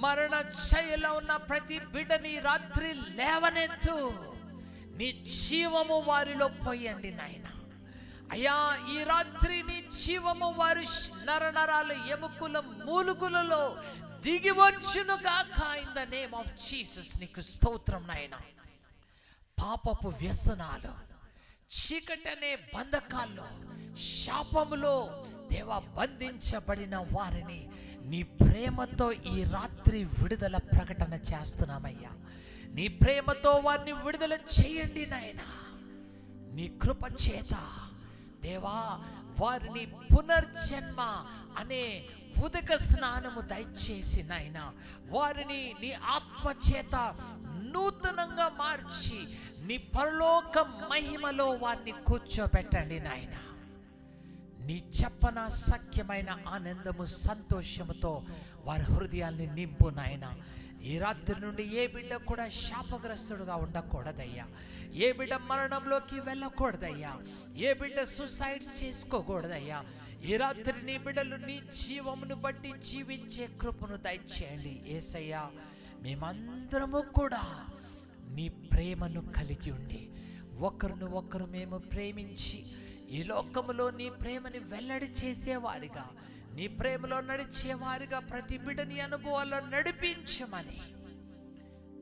[SPEAKER 2] మరణ ఛాయలో ఉన్న ప్రతి బిడ్డని రాత్రి లేవనెత్తు. నీ జీవము వారిలో పోయండి నాయన. అయ్యా, ఈ రాత్రి నీ జీవము వారి నరనరాలు ఎముకల మూలుగులలో దిగి వచ్చును గాక. In the name of Jesus నీకు స్తోత్రం నాయన. పాపపు వ్యసనాలు, చీకటి అనే బంధకాల్లో, శాపములో దేవా బంధించబడిన వారిని నీ ప్రేమతో ఈ రాత్రి విడుదల ప్రకటన చేస్తున్నామయ్యా. నీ ప్రేమతో వారిని విడుదల చేయండి నాయన. నీ కృప చేత దేవా వారిని పునర్జన్మ అనే ఉదక స్నానము దయచేసి నాయన వారిని నీ ఆత్మ చేత నూతనంగా మార్చి నీ పరలోక మహిమలో వారిని కూర్చోబెట్టండి నాయన. నీ చెప్పన సఖ్యమైన ఆనందము సంతోషముతో వారి హృదయాల్ని నింపు నాయన. ఈ రాత్రి నుండి ఏ బిడ్డ కూడా శాపగ్రస్తుడుగా ఉండకూడదయ్యా. ఏ బిడ్డ మరణంలోకి వెళ్ళకూడదయ్యా. ఏ బిడ్డ సూసైడ్ చేసుకోకూడదయ్యా. ఈ రాత్రి నీ బిడ్డలు నీ జీవమును బట్టి జీవించే కృపను దయచేయండి యేసయ్యా. మేమందరము కూడా నీ ప్రేమను కలిగి ఉండి ఒకరిని ఒకరు మేము ప్రేమించి ఈ లోకములో నీ ప్రేమని వెల్లడి చేసేవారిగా, నీ ప్రేమలో నడిచేవారిగా ప్రతి బిడ్డని అనుభవాల్లో నడిపించమని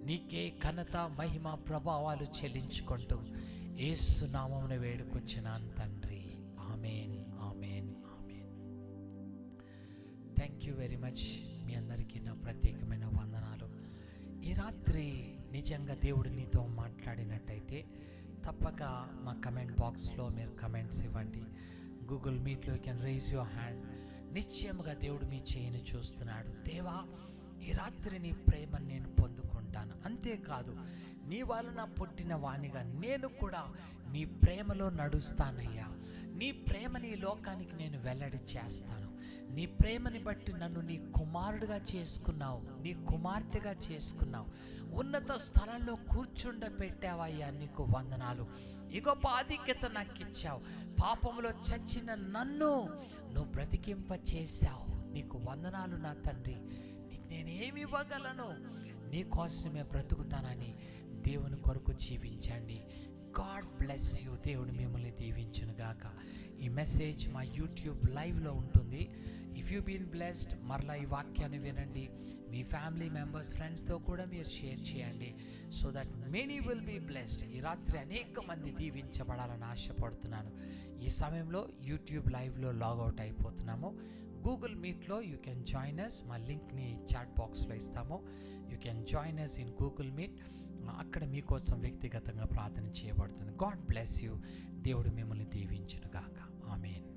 [SPEAKER 2] నీకే ఘనత మహిమ ప్రభావాలు చెల్లించుకుంటూ యేసు నామమున వేడుకొచ్చినాను తండ్రి. ఆమేన్, ఆమేన్, ఆమేన్. Thank you very much. మీ అందరికీ నా ప్రత్యేకమైన వందనాలు. ఈ రాత్రి నిజంగా దేవుడు నీతో మాట్లాడినట్టయితే తప్పక మా కమెంట్ బాక్స్లో మీరు కమెంట్స్ ఇవ్వండి. గూగుల్ మీట్లో you can rise your hand. నిశ్చయముగా దేవుడు మీ చేయని చూస్తున్నాడు. దేవా, ఈ రాత్రి నీ ప్రేమను నేను పొందుకుంటాను. అంతేకాదు, నీ వలన పుట్టిన వాణిగా నేను కూడా నీ ప్రేమలో నడుస్తానయ్యా. నీ ప్రేమని ఈ లోకానికి నేను వెల్లడి చేస్తాను. నీ ప్రేమని బట్టి నన్ను నీ కుమారుడిగా చేసుకున్నావు, నీ కుమార్తెగా చేసుకున్నావు, ఉన్నత స్థలంలో కూర్చుండబెట్టావయ్యా. నీకు వందనాలు. ఈ గొప్ప ఆధిక్యత నాకు ఇచ్చావు. పాపంలో చచ్చిన నన్ను నువ్వు బ్రతికింప చేశావు. నీకు వందనాలు నా తండ్రి. నీకు నేనేమి ఇవ్వగలను? నీ కోసమే బ్రతుకుతానని దేవుని కొరకు జీవించండి. God bless you. దేవుడు మిమ్మల్ని దీవించును గాక. ఈ మెసేజ్ మా యూట్యూబ్ లైవ్లో ఉంటుంది. ఇఫ్ యూ బీన్ బ్లెస్డ్, మరలా ఈ వాక్యాన్ని వినండి. మీ ఫ్యామిలీ మెంబర్స్, ఫ్రెండ్స్తో కూడా మీరు షేర్ చేయండి. So that many will be blessed. ఈ రాత్రి అనేక మంది దీవించబడాలని ఆశపడుతున్నాను. ఈ సమయంలో యూట్యూబ్ లైవ్లో లాగౌట్ అయిపోతున్నాము. గూగుల్ మీట్లో యూ కెన్ జాయిన్ అస్. మా లింక్ని చాట్ బాక్స్లో ఇస్తాము. You can join us in Google Meet. అక్కడ మీకోసం వ్యక్తిగతంగా ప్రార్థన చేయబడుతుంది. God bless you. దేవుడు మిమ్మల్ని దీవించును గాక. ఆమేన్.